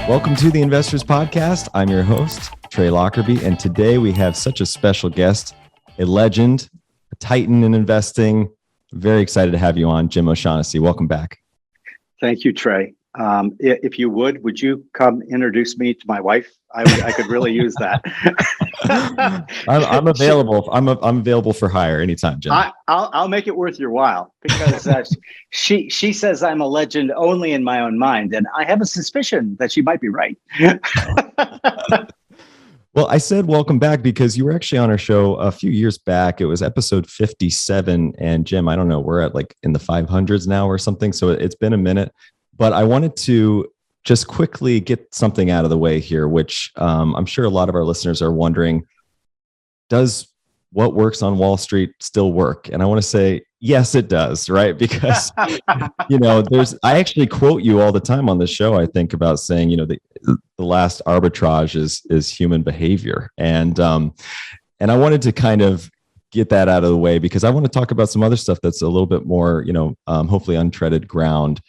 Welcome to the Investors Podcast. I'm your host, Trey Lockerbie, and today we have such a special guest, a legend, a titan in investing. Very excited to have you on, Jim O'Shaughnessy. Welcome back. Thank you, Trey. If you would you come introduce me to my wife? I could really use that. I'm available. I'm available for hire anytime, Jim. I'll make it worth your while because she says I'm a legend only in my own mind, and I have a suspicion that she might be right. Well, I said welcome back because you were actually on our show a few years back. It was episode 57, and Jim, I don't know, we're at like in the 500s now or something, so it's been a minute. But I wanted to just quickly get something out of the way here, which I'm sure a lot of our listeners are wondering, does what works on Wall Street still work? And I want to say, yes, it does, right? Because, I actually quote you all the time on the show, I think, about saying, the last arbitrage is human behavior. And I wanted to kind of get that out of the way because I want to talk about some other stuff that's a little bit more, hopefully untreaded ground.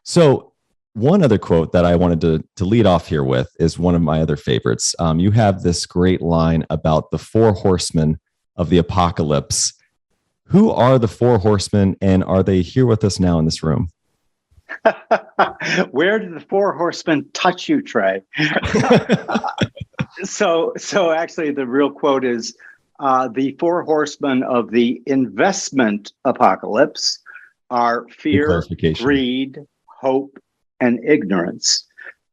So one other quote that I wanted to lead off here with is one of my other favorites. You have this great line about the four horsemen of the apocalypse. Who are the four horsemen, and are they here with us now in this room? Where did the four horsemen touch you, Trey? So actually the real quote is the four horsemen of the investment apocalypse are fear, greed, hope, and ignorance.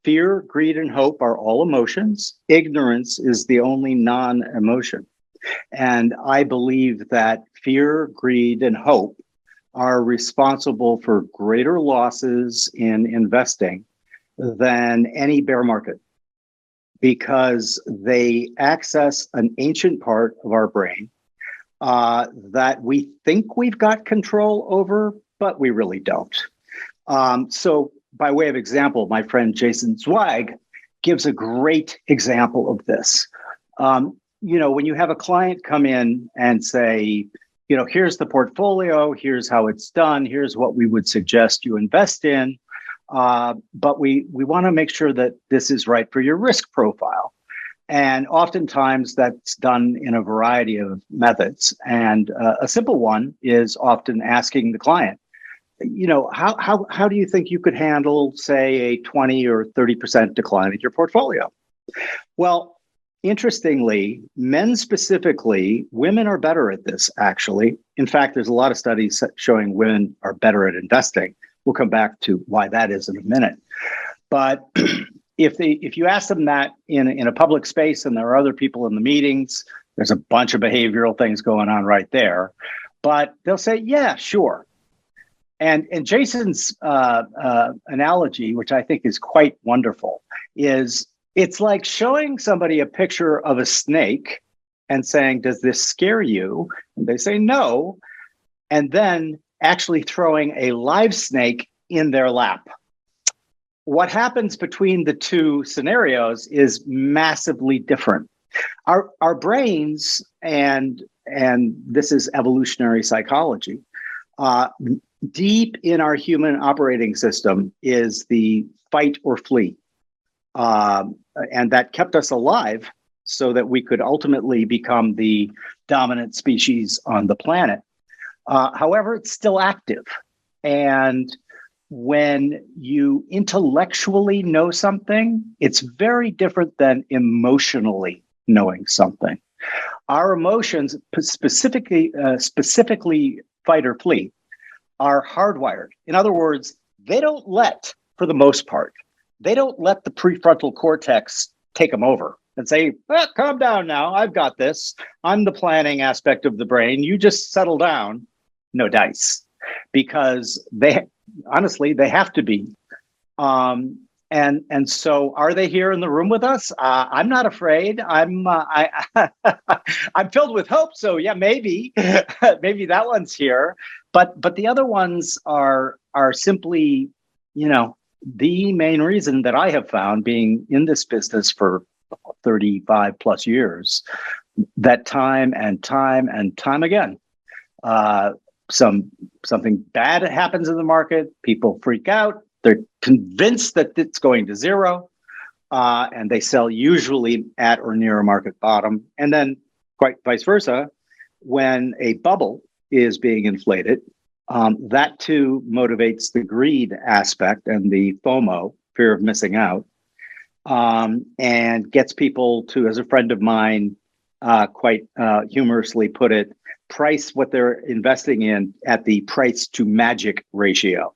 Fear, greed, and hope are all emotions. Ignorance is the only non-emotion. And I believe that fear, greed, and hope are responsible for greater losses in investing than any bear market because they access an ancient part of our brain that we think we've got control over, but we really don't. So by way of example, my friend Jason Zweig gives a great example of this. When you have a client come in and say, here's the portfolio, here's how it's done, here's what we would suggest you invest in, but we want to make sure that this is right for your risk profile. And oftentimes that's done in a variety of methods. And a simple one is often asking the client, how do you think you could handle, say, a 20 or 30% decline in your portfolio? Well, interestingly, men specifically, women are better at this, actually. In fact, there's a lot of studies showing women are better at investing. We'll come back to why that is in a minute. But if you ask them that in a public space and there are other people in the meetings, there's a bunch of behavioral things going on right there. But they'll say, yeah, sure. And Jason's analogy, which I think is quite wonderful, is it's like showing somebody a picture of a snake and saying, does this scare you? And they say no. And then actually throwing a live snake in their lap. What happens between the two scenarios is massively different. Our brains, and this is evolutionary psychology, deep in our human operating system is the fight or flee. And that kept us alive so that we could ultimately become the dominant species on the planet. However, it's still active. And when you intellectually know something, it's very different than emotionally knowing something. Our emotions, specifically fight or flee, are hardwired. In other words, for the most part, they don't let the prefrontal cortex take them over and say, calm down now, I've got this. I'm the planning aspect of the brain. You just settle down. No dice. Because they have to be. And so are they here in the room with us? I'm not afraid. I'm filled with hope. So yeah, maybe that one's here. But the other ones are simply, the main reason that I have found, being in this business for 35 plus years, that time and time again, something bad happens in the market, people freak out, They're convinced that it's going to zero, and they sell usually at or near a market bottom. And then quite vice versa, when a bubble is being inflated, that too motivates the greed aspect and the FOMO, fear of missing out, and gets people to, as a friend of mine quite humorously put it, price what they're investing in at the price to magic ratio.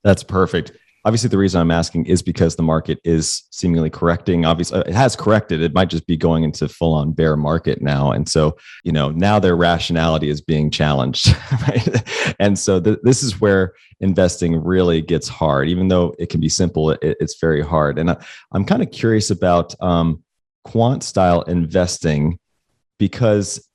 That's perfect. Obviously, the reason I'm asking is because the market is seemingly correcting. Obviously, it has corrected. It might just be going into full-on bear market now. And so, now their rationality is being challenged, right? And so this is where investing really gets hard. Even though it can be simple, it's very hard. And I'm kind of curious about quant style investing, because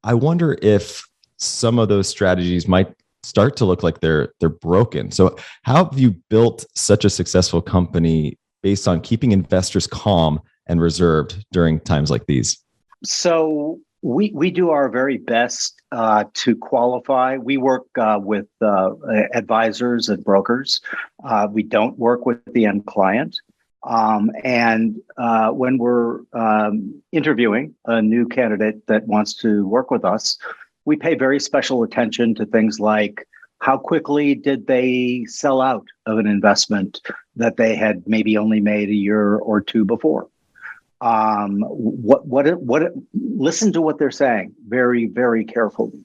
I wonder if some of those strategies might start to look like they're broken. So how have you built such a successful company based on keeping investors calm and reserved during times like these? So we do our very best to qualify. We work with advisors and brokers. We don't work with the end client. And when we're interviewing a new candidate that wants to work with us, we pay very special attention to things like how quickly did they sell out of an investment that they had maybe only made a year or two before. Listen to what they're saying very, very carefully.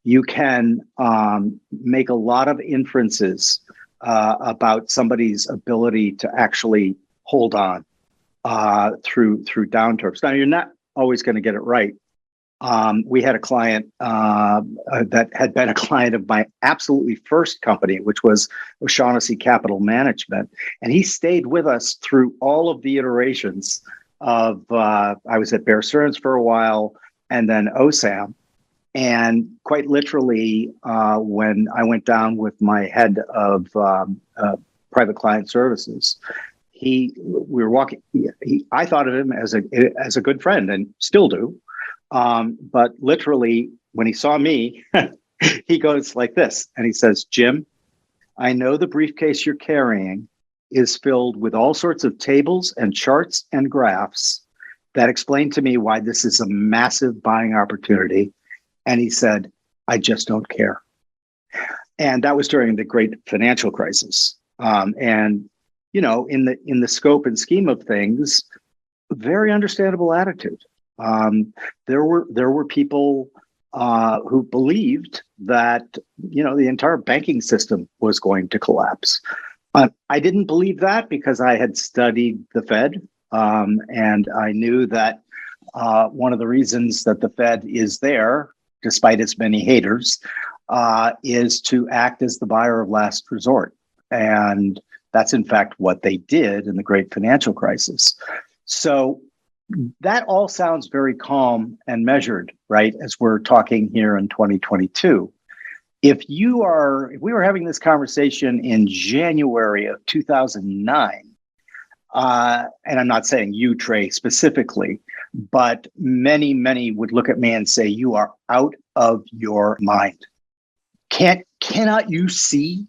You can make a lot of inferences about somebody's ability to actually hold on through downturns. Now, you're not always going to get it right. We had a client that had been a client of my absolutely first company, which was O'Shaughnessy Capital Management. And he stayed with us through all of the iterations of, I was at Bear Stearns for a while, and then OSAM. And quite literally, when I went down with my head of private client services, we were walking. I thought of him as a good friend, and still do. But literally, when he saw me, he goes like this, and he says, "Jim, I know the briefcase you're carrying is filled with all sorts of tables and charts and graphs that explain to me why this is a massive buying opportunity." And he said, "I just don't care." And that was during the great financial crisis. And in the scope and scheme of things, very understandable attitude. There were people who believed that the entire banking system was going to collapse. I didn't believe that because I had studied the Fed, and I knew that one of the reasons that the Fed is there, despite its many haters, is to act as the buyer of last resort. And that's in fact what they did in the great financial crisis. So that all sounds very calm and measured, right? As we're talking here in 2022. If we were having this conversation in January of 2009, and I'm not saying you, Trey, specifically, but many, many would look at me and say, "You are out of your mind. Cannot you see?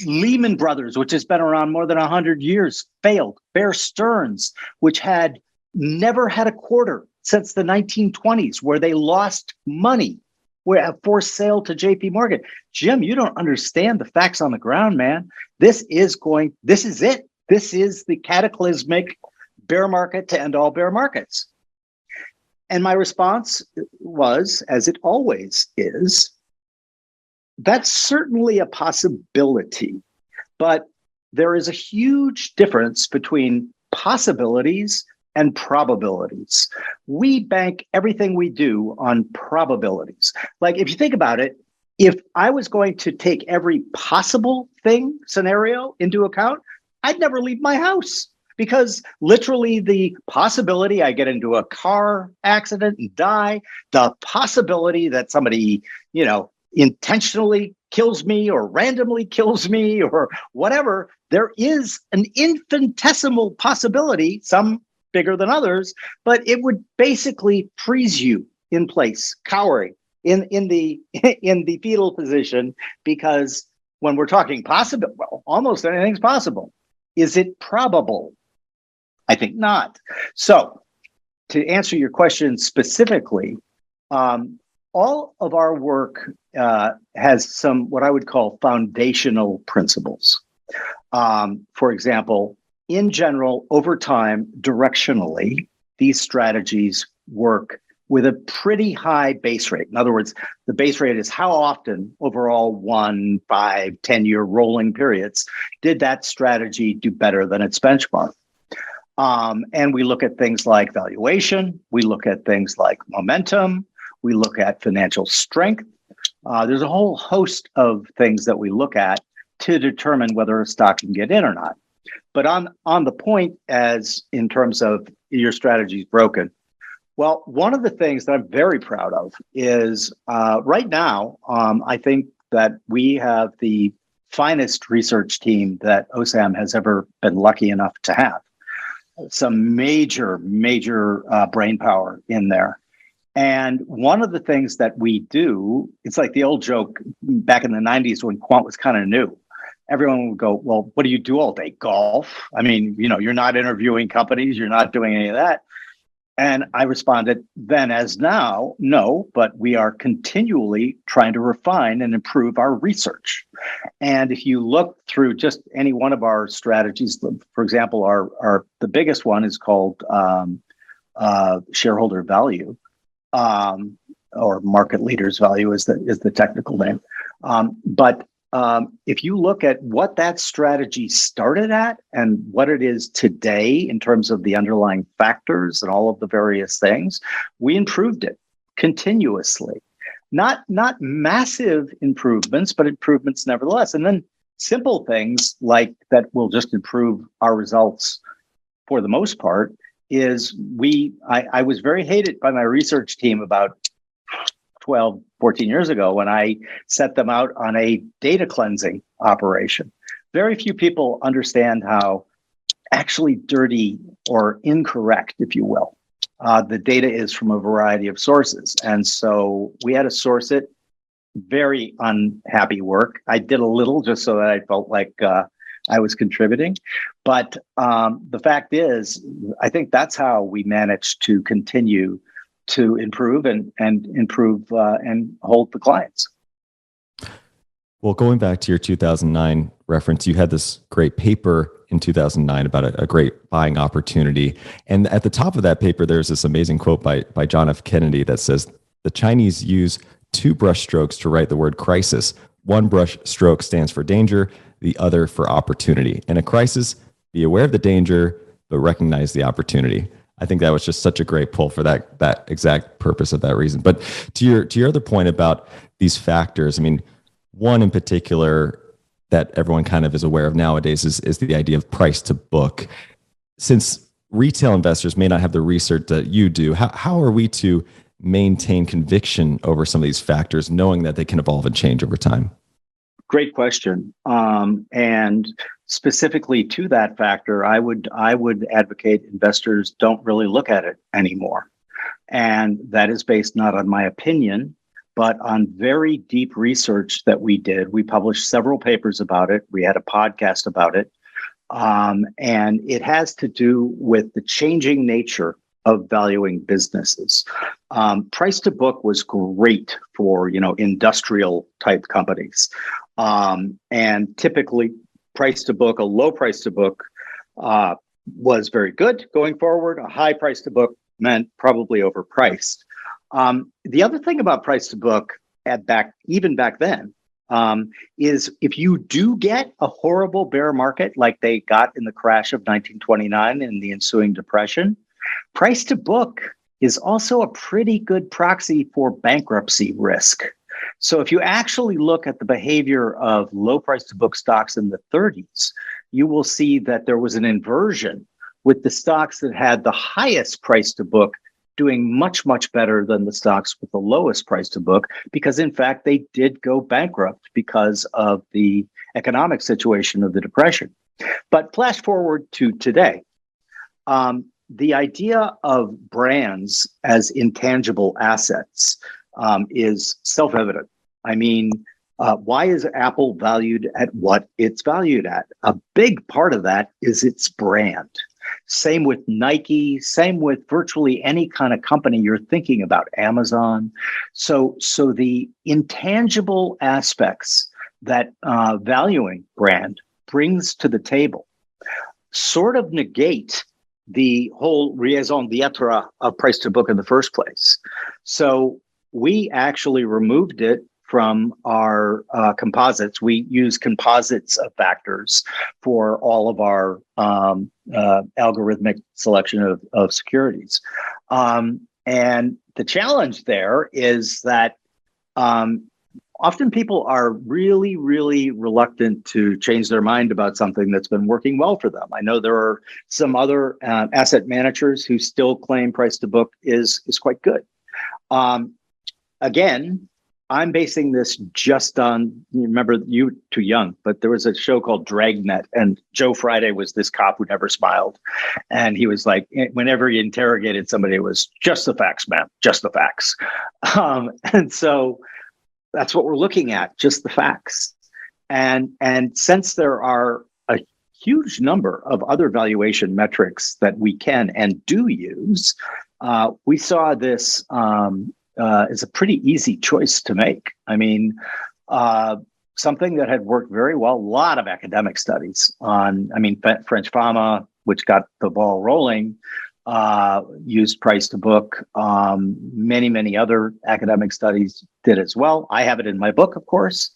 Lehman Brothers, which has been around more than 100 years, failed. Bear Stearns, which had never had a quarter since the 1920s where they lost money, were a forced sale to JP Morgan." Jim, you don't understand the facts on the ground, man. This is it. This is the cataclysmic bear market to end all bear markets. And my response was, as it always is, that's certainly a possibility, but there is a huge difference between possibilities and probabilities. We bank everything we do on probabilities. Like, if you think about it, if I was going to take every possible scenario into account, I'd never leave my house, because literally the possibility I get into a car accident and die, the possibility that somebody, intentionally kills me or randomly kills me or whatever, there is an infinitesimal possibility, some bigger than others, but it would basically freeze you in place, cowering in the fetal position, because when we're talking possible, well, almost anything's possible. Is it probable? I think not. So, to answer your question specifically, all of our work has some what I would call foundational principles. For example, in general, over time, directionally, these strategies work with a pretty high base rate. In other words, the base rate is how often overall 1, 5, 10-year rolling periods did that strategy do better than its benchmark. And we look at things like valuation. We look at things like momentum. We look at financial strength. There's a whole host of things that we look at to determine whether a stock can get in or not. But on the point as in terms of your strategy is broken, well, one of the things that I'm very proud of is right now, I think that we have the finest research team that OSAM has ever been lucky enough to have. Some major brain power in there. And one of the things that we do, it's like the old joke back in the 90s when quant was kind of new. Everyone would go, well, what do you do all day? Golf? I mean, you're not interviewing companies. You're not doing any of that. And I responded then as now, no, but we are continually trying to refine and improve our research. And if you look through just any one of our strategies, for example, the biggest one is called shareholder value, or market leaders value is the technical name. But if you look at what that strategy started at and what it is today in terms of the underlying factors and all of the various things, we improved it continuously. Not massive improvements, but improvements nevertheless. And then simple things like that will just improve our results for the most part is I was very hated by my research team about 12, 14 years ago when I set them out on a data cleansing operation. Very few people understand how actually dirty or incorrect, if you will, the data is from a variety of sources. And so we had to source it. Very unhappy work. I did a little just so that I felt like I was contributing. But the fact is, I think that's how we managed to continue to improve and improve and hold the clients. Well, going back to your 2009 reference, you had this great paper in 2009 about a great buying opportunity. And at the top of that paper, there's this amazing quote by John F. Kennedy that says, "The Chinese use 2 brush strokes to write the word crisis. One brush stroke stands for danger, the other for opportunity. In a crisis, be aware of the danger, but recognize the opportunity." I think that was just such a great pull for that exact purpose of that reason. But to your other point about these factors, I mean, one in particular that everyone kind of is aware of nowadays is the idea of price to book. Since retail investors may not have the research that you do, how are we to maintain conviction over some of these factors, knowing that they can evolve and change over time? Great question. And specifically to that factor, I would advocate investors don't really look at it anymore. And that is based not on my opinion, but on very deep research that we did. We published several papers about it. We had a podcast about it. And it has to do with the changing nature of valuing businesses. Price to book was great for, industrial type companies. And typically price to book, a low price to book, was very good going forward. A high price to book meant probably overpriced. The other thing about price to book even back then, is if you do get a horrible bear market like they got in the crash of 1929 and the ensuing depression, price to book is also a pretty good proxy for bankruptcy risk. So if you actually look at the behavior of low price to book stocks in the 30s, you will see that there was an inversion with the stocks that had the highest price to book doing much, much better than the stocks with the lowest price to book, because in fact, they did go bankrupt because of the economic situation of the Depression. But flash forward to today. The idea of brands as intangible assets is self-evident. I mean, Why is Apple valued at what it's valued at? A big part of that is its brand. Same with Nike, same with virtually any kind of company you're thinking about, Amazon. So the intangible aspects that valuing brand brings to the table sort of negate the whole raison d'etre of price to book in the first place. So we actually removed it from our composites. We use composites of factors for all of our algorithmic selection of securities. And the challenge there is that often people are really, really reluctant to change their mind about something that's been working well for them. I know there are some other asset managers who still claim price to book is quite good. Again, I'm basing this just on, you remember, you too young, but there was a show called Dragnet, and Joe Friday was this cop who never smiled. And he was like, whenever he interrogated somebody, it was just the facts, man, just the facts. And so that's what we're looking at, just the facts. And since there are a huge number of other valuation metrics that we can and do use, we saw this is a pretty easy choice to make. I mean, something that had worked very well, a lot of academic studies on, French Pharma, which got the ball rolling, used price to book. Many, many other academic studies did as well. I have it in my book, of course.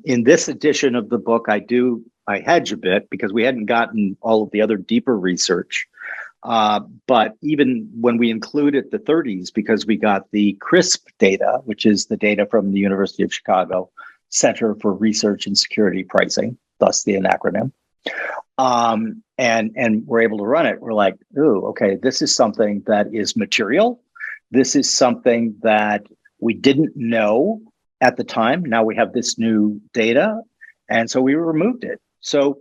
In this edition of the book, I hedge a bit because we hadn't gotten all of the other deeper research. But even when we included the 30s, because we got the CRISP data, which is the data from the University of Chicago Center for Research and Security Pricing, thus the acronym, and we're able to run it, we're like, ooh, okay, this is something that is material. This is something that we didn't know at the time. Now we have this new data, and so we removed it. So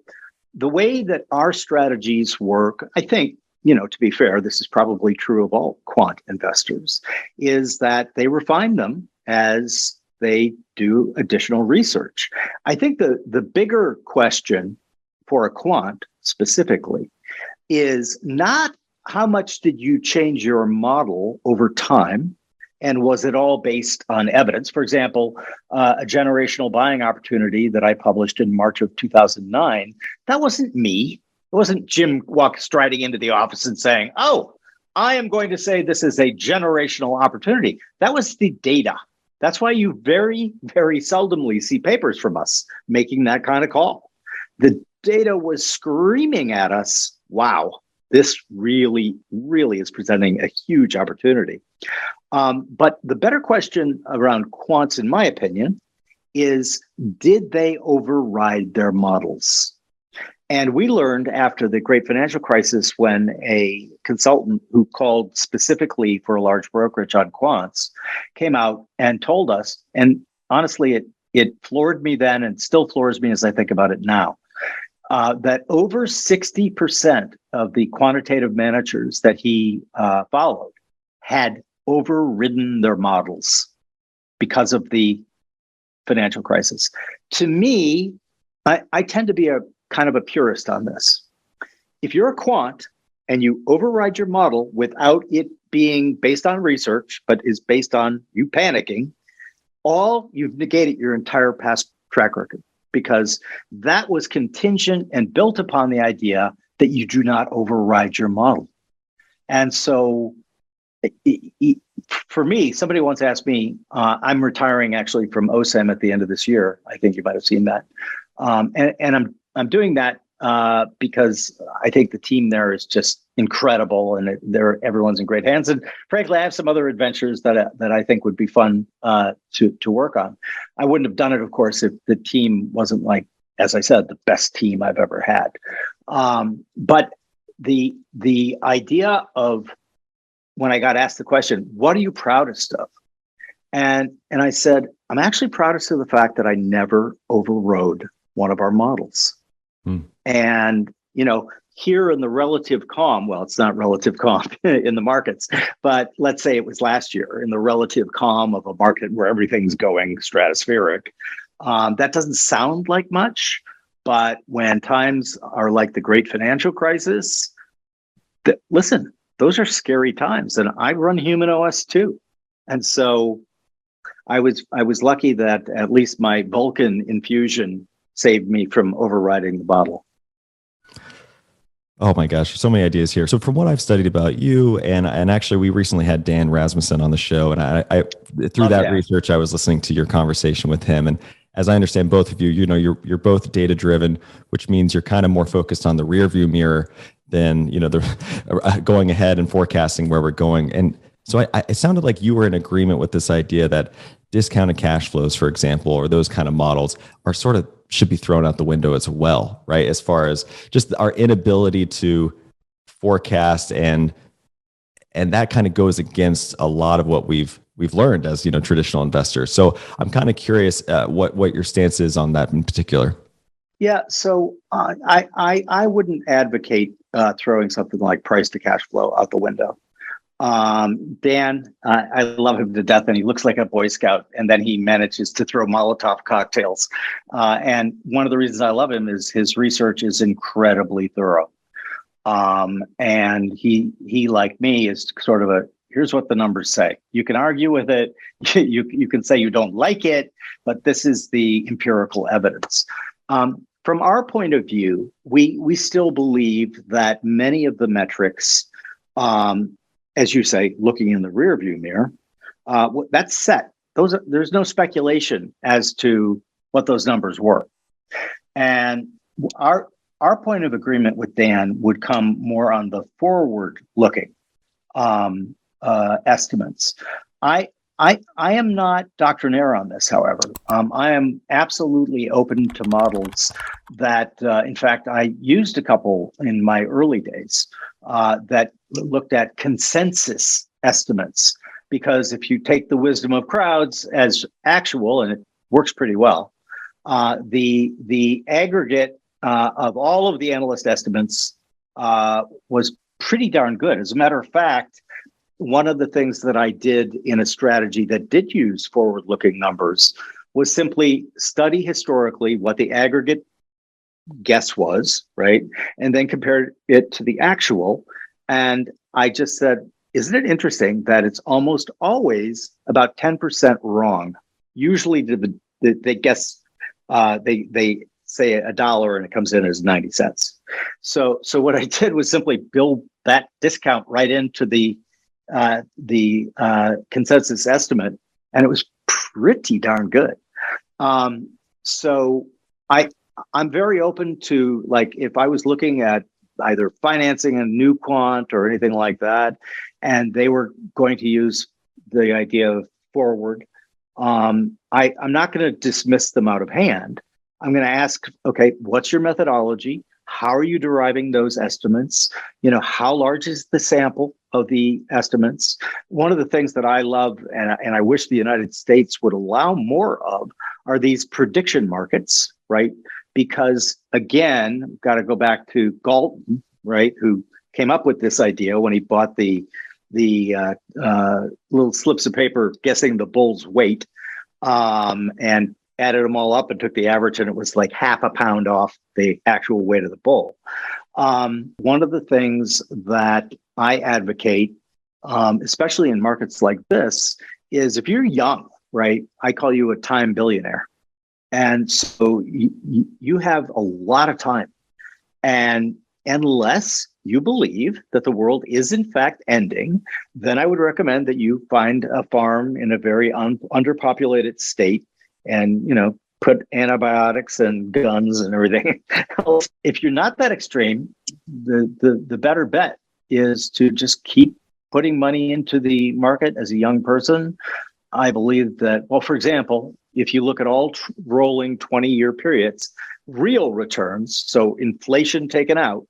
the way that our strategies work, I think, to be fair, this is probably true of all quant investors, is that they refine them as they do additional research. I think the bigger question for a quant specifically is not how much did you change your model over time, and was it all based on evidence? For example, a generational buying opportunity that I published in March of 2009, that wasn't me. It wasn't Jim striding into the office and saying, oh, I am going to say this is a generational opportunity. That was the data. That's why you very, very seldomly see papers from us making that kind of call. The data was screaming at us, wow, this really, really is presenting a huge opportunity. But the better question around quants, in my opinion, is did they override their models? And we learned after the great financial crisis, when a consultant who called specifically for a large brokerage on quants came out and told us, and honestly, it floored me then and still floors me as I think about it now, that over 60% of the quantitative managers that he followed had overridden their models because of the financial crisis. To me, I tend to be a kind of a purist on this. If you're a quant and you override your model without it being based on research, but is based on you panicking, you've negated your entire past track record, because that was contingent and built upon the idea that you do not override your model. And so for me, somebody once asked me, I'm retiring actually from OSAM at the end of this year. I think you might have seen that. And I'm doing that because I think the team there is just incredible, and everyone's in great hands. And frankly, I have some other adventures that I think would be fun to work on. I wouldn't have done it, of course, if the team wasn't, like, as I said, the best team I've ever had. But the idea of, when I got asked the question, what are you proudest of? And I said, I'm actually proudest of the fact that I never overrode one of our models. And here in the relative calm, well, it's not relative calm in the markets, but let's say it was last year in the relative calm of a market where everything's going stratospheric. That doesn't sound like much, but when times are like the great financial crisis, listen, those are scary times. And I run human OS too. And so I was lucky that at least my Vulcan infusion saved me from overriding the bottle. Oh my gosh, so many ideas here. So from what I've studied about you, and actually we recently had Dan Rasmussen on the show, and I through that research, I was listening to your conversation with him. And as I understand, both of you, you're both data driven, which means you're kind of more focused on the rear view mirror than the going ahead and forecasting where we're going. And so it sounded like you were in agreement with this idea that discounted cash flows, for example, or those kind of models are sort of should be thrown out the window as well, right? As far as just our inability to forecast, and that kind of goes against a lot of what we've learned as traditional investors. So I'm kind of curious what your stance is on that in particular. Yeah, so I wouldn't advocate throwing something like price to cash flow out the window. Dan, I love him to death, and he looks like a Boy Scout, and then he manages to throw Molotov cocktails. And one of the reasons I love him is his research is incredibly thorough. And he, like me, is sort of here's what the numbers say. You can argue with it. You can say you don't like it, but this is the empirical evidence. From our point of view, we still believe that many of the metrics, as you say, looking in the rearview mirror, that's set. There's no speculation as to what those numbers were. And our point of agreement with Dan would come more on the forward-looking estimates. I am not doctrinaire on this, however. I am absolutely open to models that, in fact, I used a couple in my early days that looked at consensus estimates, because if you take the wisdom of crowds as actual, and it works pretty well, the aggregate of all of the analyst estimates was pretty darn good. As a matter of fact, one of the things that I did in a strategy that did use forward-looking numbers was simply study historically what the aggregate guess was, right? And then compare it to the actual. And I just said, isn't it interesting that it's almost always about 10% wrong? Usually they guess, they say $1 and it comes in as 90 cents. So what I did was simply build that discount right into the consensus estimate, and it was pretty darn good. So I'm very open to, like, if I was looking at either financing a new quant or anything like that, and they were going to use the idea of forward, I'm not going to dismiss them out of hand. I'm going to ask, okay, what's your methodology? How are you deriving those estimates? How large is the sample of the estimates? One of the things that I love, and I wish the United States would allow more of, are these prediction markets, right? Because again, got to go back to Galton, right, who came up with this idea when he bought the little slips of paper guessing the bull's weight, and added them all up and took the average, and it was like half a pound off the actual weight of the bull. One of the things that I advocate, especially in markets like this, is if you're young, right, I call you a time billionaire. And so you have a lot of time. And unless you believe that the world is in fact ending, then I would recommend that you find a farm in a very underpopulated state and, put antibiotics and guns and everything else. If you're not that extreme, the better bet is to just keep putting money into the market as a young person. I believe that, well, for example, if you look at all rolling 20-year periods, real returns, so inflation taken out,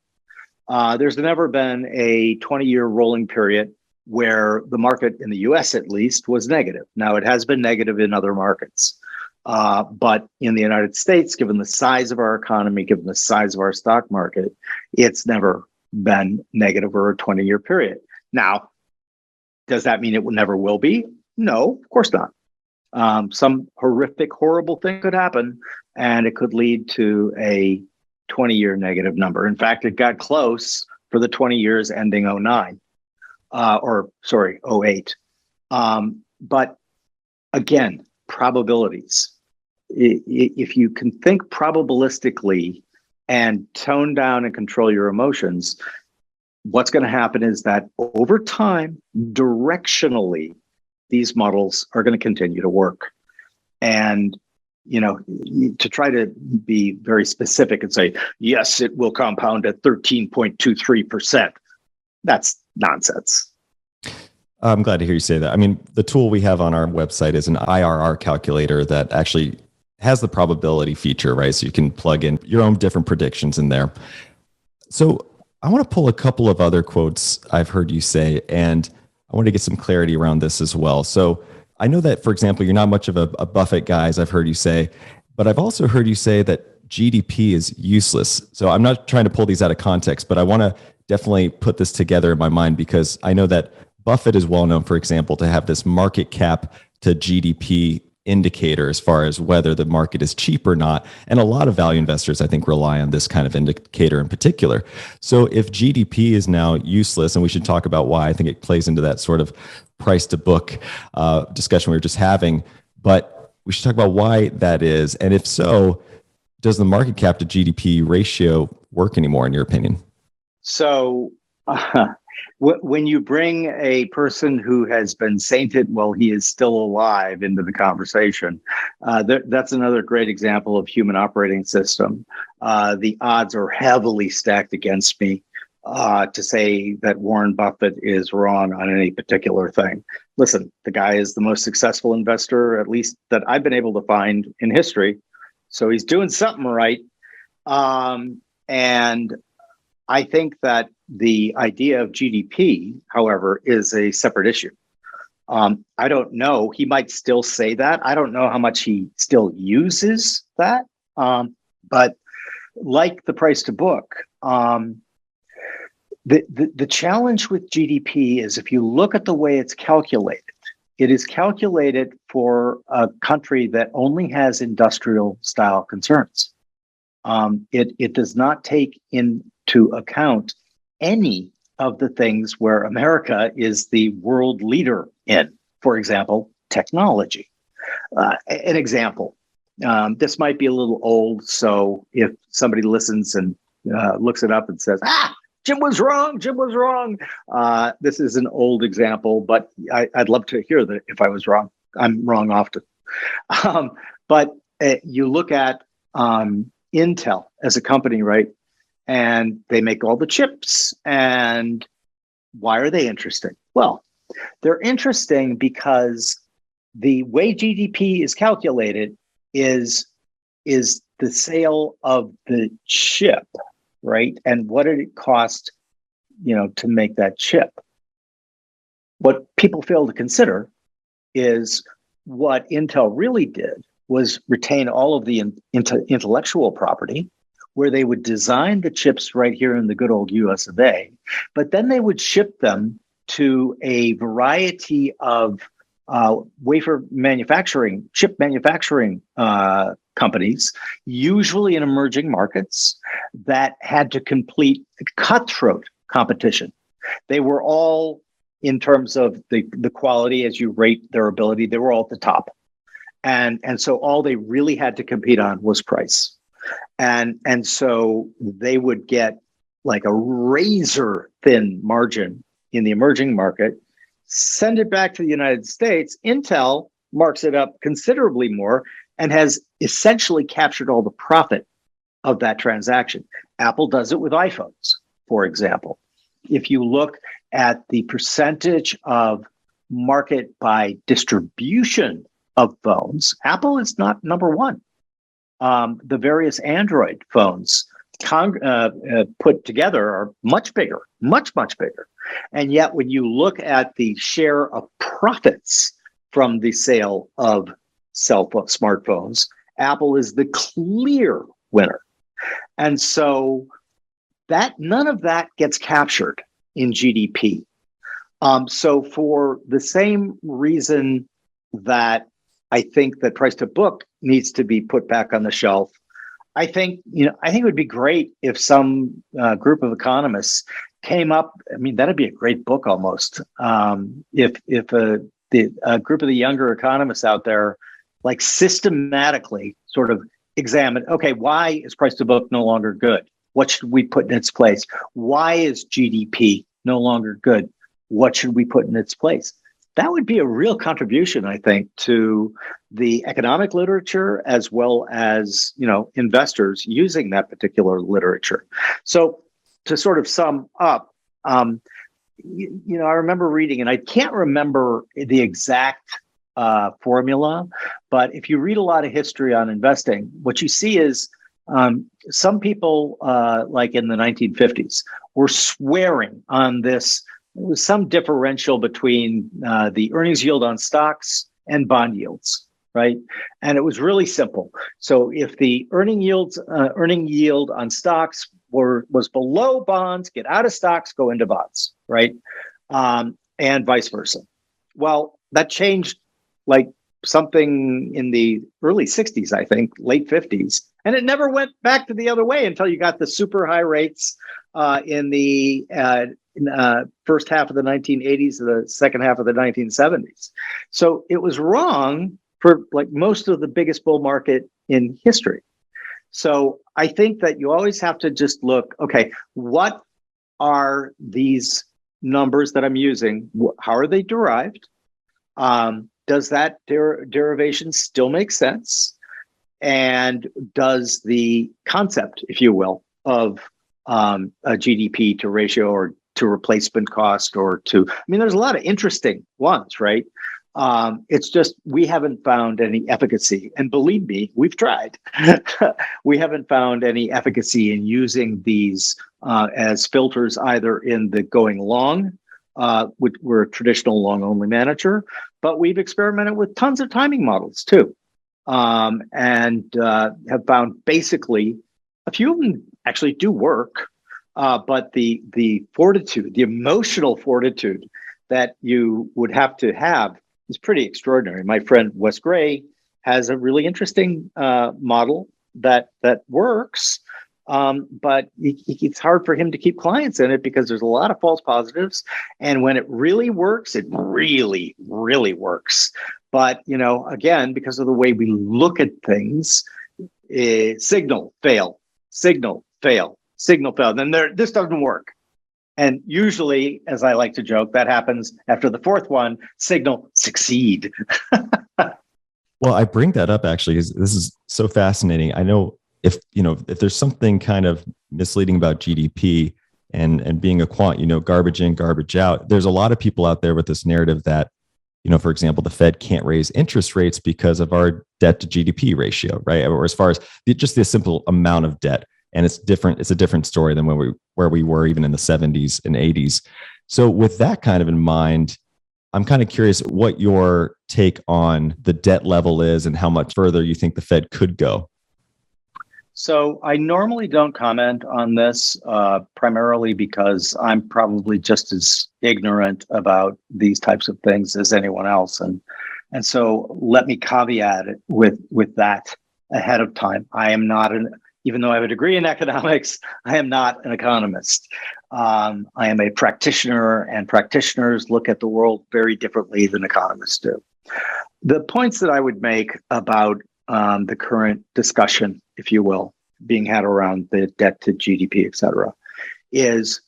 there's never been a 20-year rolling period where the market in the US at least was negative. Now, it has been negative in other markets. But in the United States, given the size of our economy, given the size of our stock market, It's never been negative over a 20-year period. Now, does that mean it never will be? No, of course not. Some horrific, horrible thing could happen, and it could lead to a 20-year negative number. In fact, it got close for the 20 years ending '09, '08. But again, probabilities. If you can think probabilistically and tone down and control your emotions, what's going to happen is that over time, directionally, these models are going to continue to work. And, to try to be very specific and say, yes, it will compound at 13.23%. That's nonsense. I'm glad to hear you say that. I mean, the tool we have on our website is an IRR calculator that actually has the probability feature, right? So you can plug in your own different predictions in there. So I want to pull a couple of other quotes I've heard you say, and I want to get some clarity around this as well. So I know that, for example, you're not much of a Buffett guy, as I've heard you say, but I've also heard you say that GDP is useless. So I'm not trying to pull these out of context, but I want to definitely put this together in my mind, because I know that Buffett is well known, for example, to have this market cap to GDP indicator as far as whether the market is cheap or not. And a lot of value investors, I think, rely on this kind of indicator in particular. So if GDP is now useless, and we should talk about why, I think it plays into that sort of price to book discussion we were just having, but we should talk about why that is. And if so, does the market cap to GDP ratio work anymore, in your opinion? So when you bring a person who has been sainted while he is still alive into the conversation, that's another great example of human operating system. The odds are heavily stacked against me to say that Warren Buffett is wrong on any particular thing. Listen, the guy is the most successful investor, at least that I've been able to find in history. So he's doing something right. And I think that the idea of GDP, however, is a separate issue. I don't know. He might still say that. I don't know how much he still uses that. But like the price to book, the challenge with GDP is, if you look at the way it's calculated, it is calculated for a country that only has industrial style concerns. It does not take into account any of the things where America is the world leader in, for example, technology. An example, this might be a little old, so if somebody listens and looks it up and says, Jim was wrong, this is an old example, but I'd love to hear that if I was wrong. I'm wrong often. But you look at Intel as a company, right? And they make all the chips. And why are they interesting? Well, they're interesting because the way GDP is calculated is the sale of the chip, right? And what did it cost, to make that chip? What people fail to consider is what Intel really did was retain all of the intellectual property, where they would design the chips right here in the good old US of A, but then they would ship them to a variety of chip manufacturing companies, usually in emerging markets, that had to complete cutthroat competition. They were all, in terms of the quality as you rate their ability, they were all at the top. And so all they really had to compete on was price. And so they would get like a razor thin margin in the emerging market, send it back to the United States. Intel marks it up considerably more and has essentially captured all the profit of that transaction. Apple does it with iPhones, for example. If you look at the percentage of market by distribution of phones, Apple is not number one. The various Android phones put together are much bigger, much bigger. And yet when you look at the share of profits from the sale of smartphones, Apple is the clear winner. And so that none of that gets captured in GDP. So for the same reason that I think that price to book needs to be put back on the shelf, I think it would be great if some group of economists came up. I mean, that'd be a great book almost. If a group of the younger economists out there, like, systematically sort of examine, okay, why is price to book no longer good? What should we put in its place? Why is GDP no longer good? What should we put in its place? That would be a real contribution, I think, to the economic literature, as well as, investors using that particular literature. So to sort of sum up, I remember reading, and I can't remember the exact formula, but if you read a lot of history on investing, what you see is some people, like in the 1950s, were swearing on this. There was some differential between the earnings yield on stocks and bond yields, right? And it was really simple. So if the earning yield on stocks was below bonds, get out of stocks, go into bonds, right? And vice versa. Well, that changed like something in the early 60s, I think, late 50s. And it never went back to the other way until you got the super high rates in the first half of the 1980s, the second half of the 1970s. So it was wrong for like most of the biggest bull market in history. So I think that you always have to just look, okay, what are these numbers that I'm using? How are they derived? Does that derivation still make sense? And does the concept, if you will, of a GDP to ratio or to replacement cost there's a lot of interesting ones, right? It's just we haven't found any efficacy. And believe me, we've tried. We haven't found any efficacy in using these as filters, either in the going long, which we're a traditional long-only manager, but we've experimented with tons of timing models too. And have found basically a few of them actually do work, but the fortitude, the emotional fortitude that you would have to have is pretty extraordinary. My friend Wes Gray has a really interesting model that works, but it's hard for him to keep clients in it because there's a lot of false positives. And when it really works, it really, really works. But, again, because of the way we look at things, signal, fail, signal, fail, signal, fail. Then this doesn't work. And usually, as I like to joke, that happens after the fourth one, signal, succeed. Well, I bring that up actually because this is so fascinating. I know if there's something kind of misleading about GDP and being a quant, garbage in, garbage out, there's a lot of people out there with this narrative that, for example, the Fed can't raise interest rates because of our debt to GDP ratio, right? Or as far as just the simple amount of debt. And it's different. It's a different story than where we were even in the 70s and 80s. So with that kind of in mind, I'm kind of curious what your take on the debt level is and how much further you think the Fed could go. So I normally don't comment on this, primarily because I'm probably just as ignorant about these types of things as anyone else. And so let me caveat it with that ahead of time. I am not even though I have a degree in economics, I am not an economist. I am a practitioner, and practitioners look at the world very differently than economists do. The points that I would make about the current discussion, if you will, being had around the debt to GDP, et cetera, is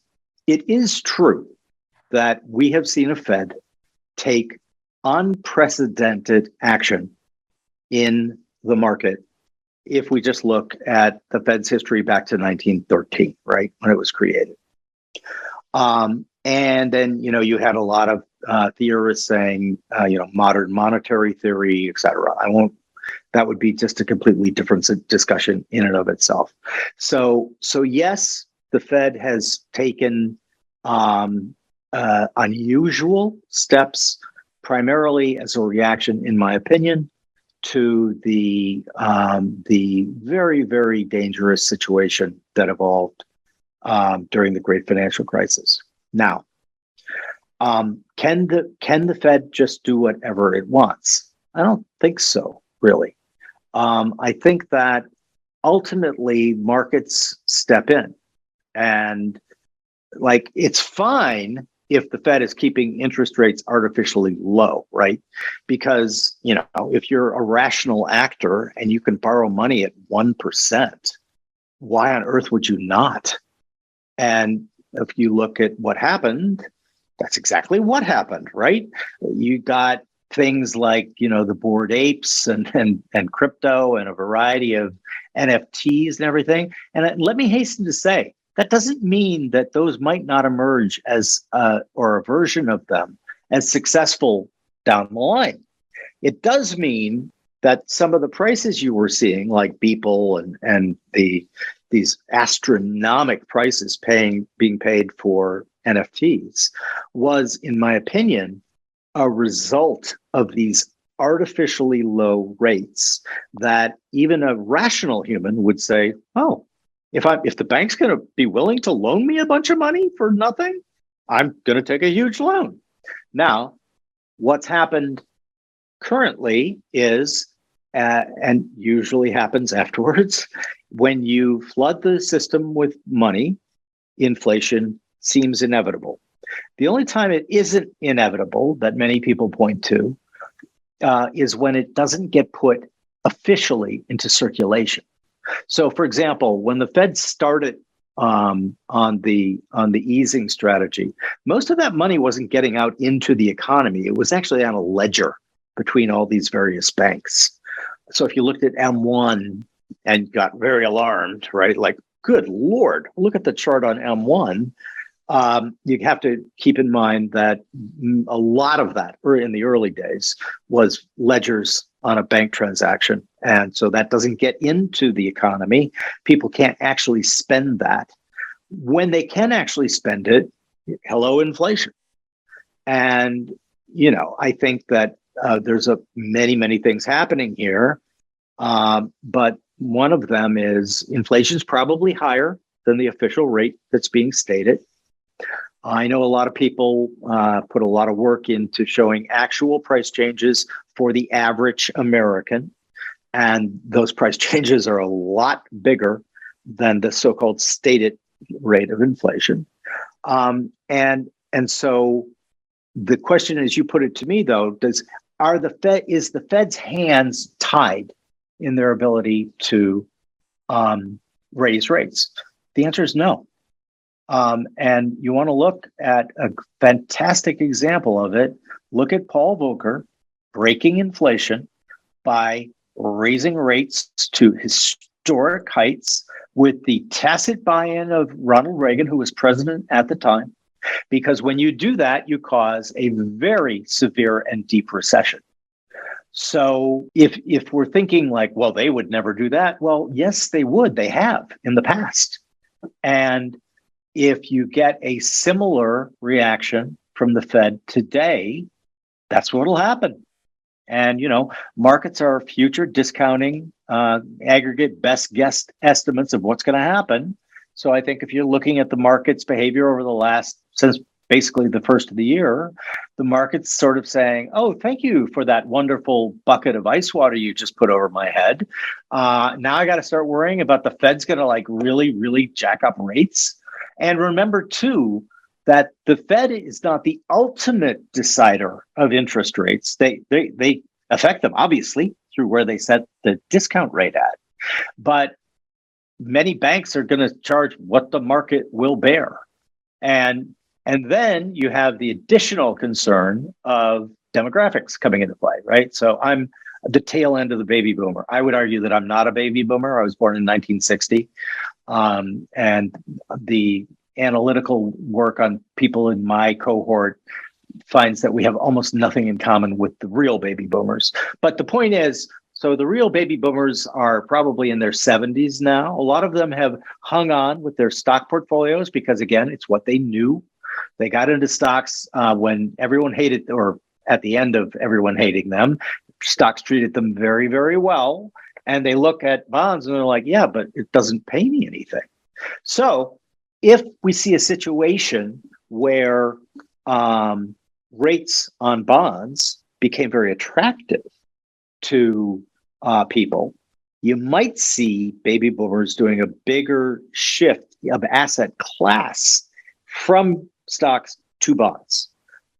it is true that we have seen a Fed take unprecedented action in the market. If we just look at the Fed's history back to 1913, right, when it was created. And then, you had a lot of theorists saying, modern monetary theory, et cetera. That would be just a completely different discussion in and of itself. So yes, the Fed has taken unusual steps, primarily as a reaction, in my opinion, to the very, very dangerous situation that evolved during the great financial crisis. Now, can the Fed just do whatever it wants? I don't think so, really. I think that ultimately markets step in, and like it's fine if the Fed is keeping interest rates artificially low, right? Because, if you're a rational actor and you can borrow money at 1%, why on earth would you not? And if you look at what happened, that's exactly what happened, right? You got things like, the Bored Apes and crypto and a variety of NFTs and everything. And let me hasten to say, that doesn't mean that those might not emerge as, or a version of them as successful down the line. It does mean that some of the prices you were seeing, like Beeple and these astronomical prices being paid for NFTs, was, in my opinion, a result of these artificially low rates that even a rational human would say, oh, if the bank's going to be willing to loan me a bunch of money for nothing, I'm going to take a huge loan. Now, what's happened currently is, and usually happens afterwards, when you flood the system with money, inflation seems inevitable. The only time it isn't inevitable that many people point to is when it doesn't get put officially into circulation. So, for example, when the Fed started on the easing strategy, most of that money wasn't getting out into the economy. It was actually on a ledger between all these various banks. So if you looked at M1 and got very alarmed, right? Like, good Lord, look at the chart on M1. You have to keep in mind that a lot of that, or in the early days, was ledgers on a bank transaction. And so that doesn't get into the economy. People can't actually spend that. When they can actually spend it, hello, inflation. And, I think that there's many things happening here. But one of them is inflation is probably higher than the official rate that's being stated. I know a lot of people put a lot of work into showing actual price changes for the average American. And those price changes are a lot bigger than the so-called stated rate of inflation. And so the question, as you put it to me, though, is the Fed's hands tied in their ability to raise rates? The answer is no. And you want to look at a fantastic example of it. Look at Paul Volcker breaking inflation by raising rates to historic heights with the tacit buy-in of Ronald Reagan, who was president at the time. Because when you do that, you cause a very severe and deep recession. So if we're thinking like, well, they would never do that. Well, yes, they would. They have in the past. And if you get a similar reaction from the Fed today, that's what will happen. And, markets are future discounting aggregate best guess estimates of what's going to happen. So I think if you're looking at the market's behavior over the since basically the first of the year, the market's sort of saying, oh, thank you for that wonderful bucket of ice water you just put over my head. Now I got to start worrying about the Fed's going to really, really jack up rates. And remember, too, that the Fed is not the ultimate decider of interest rates. They affect them, obviously, through where they set the discount rate at. But many banks are going to charge what the market will bear. And then you have the additional concern of demographics coming into play, right? So I'm the tail end of the baby boomer. I would argue that I'm not a baby boomer. I was born in 1960. And the analytical work on people in my cohort finds that we have almost nothing in common with the real baby boomers. But the point is, so the real baby boomers are probably in their 70s now. A lot of them have hung on with their stock portfolios because, again, it's what they knew. They got into stocks when everyone hated, or at the end of everyone hating them. Stocks treated them very, very well. And they look at bonds and they're like, yeah, but it doesn't pay me anything. So if we see a situation where rates on bonds became very attractive to people, you might see baby boomers doing a bigger shift of asset class from stocks to bonds,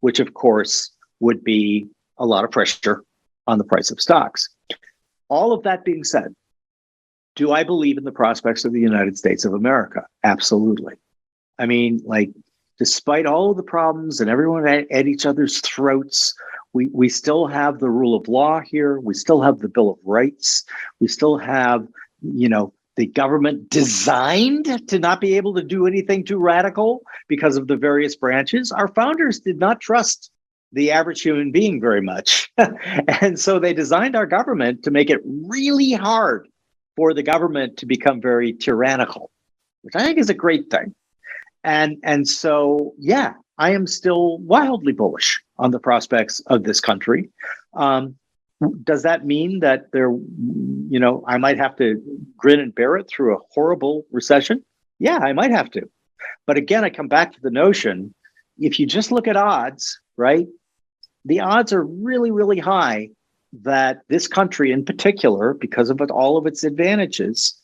which of course would be a lot of pressure on the price of stocks. All of that being said, do I believe in the prospects of the United States of America? Absolutely. I mean, like, despite all of the problems and everyone at each other's throats, we still have the rule of law here. We still have the Bill of Rights. We still have, the government designed to not be able to do anything too radical because of the various branches. Our founders did not trust the average human being very much. And so they designed our government to make it really hard for the government to become very tyrannical, which I think is a great thing. And so, yeah, I am still wildly bullish on the prospects of this country. Does that mean that I might have to grin and bear it through a horrible recession? Yeah, I might have to. But again, I come back to the notion, if you just look at odds, right? The odds are really, really high that this country in particular, because of all of its advantages,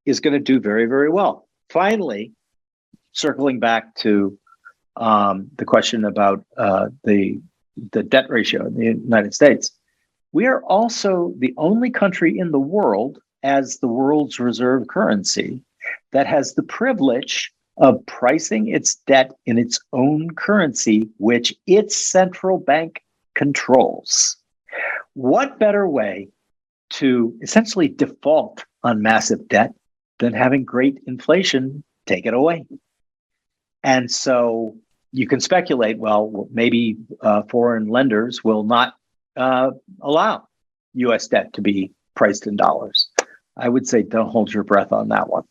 is going to do very, very well. Finally, circling back to the question about the debt ratio in the United States, we are also the only country in the world as the world's reserve currency that has the privilege of pricing its debt in its own currency, which its central bank controls. What better way to essentially default on massive debt than having great inflation take it away? And so you can speculate, well, maybe foreign lenders will not allow U.S. debt to be priced in dollars. I would say don't hold your breath on that one.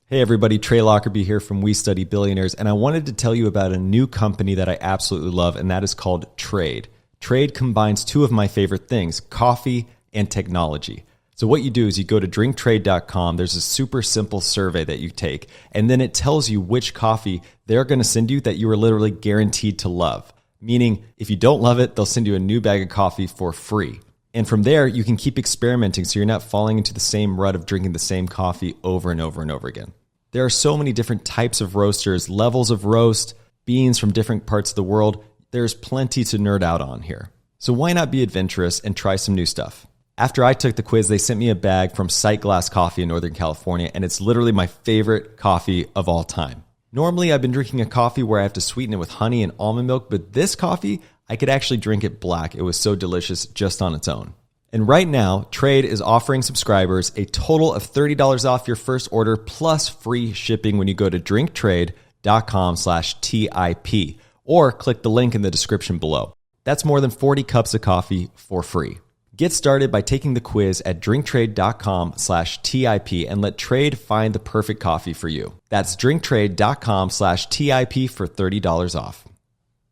Hey everybody, Trey Lockerbie here from We Study Billionaires, and I wanted to tell you about a new company that I absolutely love, and that is called Trade. Trade combines two of my favorite things, coffee and technology. So what you do is you go to drinktrade.com. There's a super simple survey that you take, and then it tells you which coffee they're going to send you that you are literally guaranteed to love. Meaning, if you don't love it, they'll send you a new bag of coffee for free. And from there, you can keep experimenting so you're not falling into the same rut of drinking the same coffee over and over and over again. There are so many different types of roasters, levels of roast, beans from different parts of the world. There's plenty to nerd out on here. So why not be adventurous and try some new stuff? After I took the quiz, they sent me a bag from Sight Glass Coffee in Northern California, and it's literally my favorite coffee of all time. Normally, I've been drinking a coffee where I have to sweeten it with honey and almond milk, but this coffee, I could actually drink it black. It was so delicious just on its own. And right now, Trade is offering subscribers a total of $30 off your first order plus free shipping when you go to drinktrade.com/TIP or click the link in the description below. That's more than 40 cups of coffee for free. Get started by taking the quiz at drinktrade.com/TIP and let Trade find the perfect coffee for you. That's drinktrade.com/TIP for $30 off.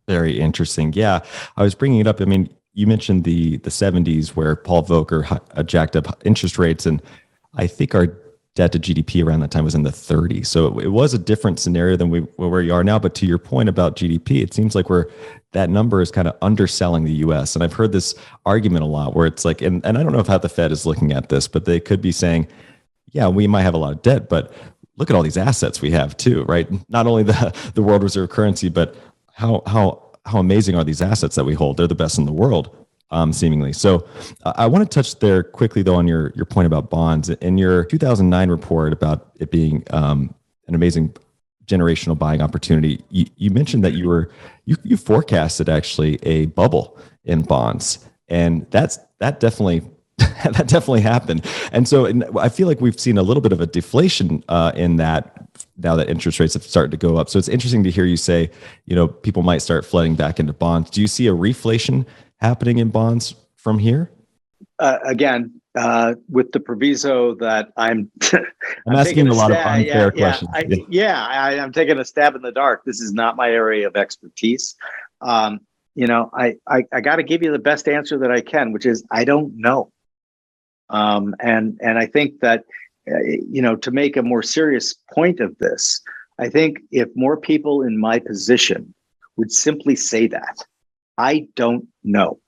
Very interesting. Yeah, I was bringing it up. I mean, you mentioned the 70s where Paul Volcker jacked up interest rates, and I think our debt to GDP around that time was in the 30s. So it was a different scenario than where we are now. But to your point about GDP, it seems like that number is kind of underselling the US. And I've heard this argument a lot where it's like, and I don't know how the Fed is looking at this, but they could be saying, yeah, we might have a lot of debt, but look at all these assets we have too, right? Not only the world reserve currency, but how amazing are these assets that we hold? They're the best in the world, seemingly. So I want to touch there quickly, though, on your point about bonds. In your 2009 report about it being an amazing generational buying opportunity, you mentioned that you forecasted actually a bubble in bonds, and that definitely that definitely happened. And so I feel like we've seen a little bit of a deflation in that now that interest rates have started to go up. So it's interesting to hear you say, people might start flooding back into bonds. Do you see a reflation happening in bonds from here? Again, with the proviso that I'm asking a lot of unfair questions. I'm taking a stab in the dark. This is not my area of expertise. I got to give you the best answer that I can, which is I don't know. And I think that, to make a more serious point of this, I think if more people in my position would simply say that, I don't know.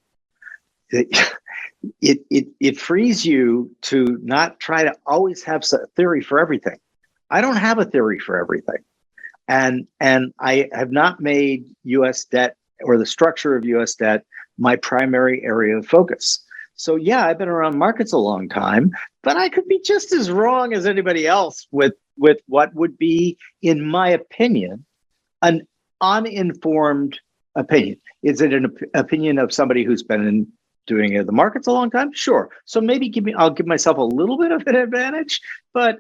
It frees you to not try to always have a theory for everything. I don't have a theory for everything. And I have not made US debt or the structure of US debt my primary area of focus. So yeah, I've been around markets a long time, but I could be just as wrong as anybody else with what would be, in my opinion, an uninformed opinion. Is it an opinion of somebody who's been doing the markets a long time? Sure. So maybe I'll give myself a little bit of an advantage, but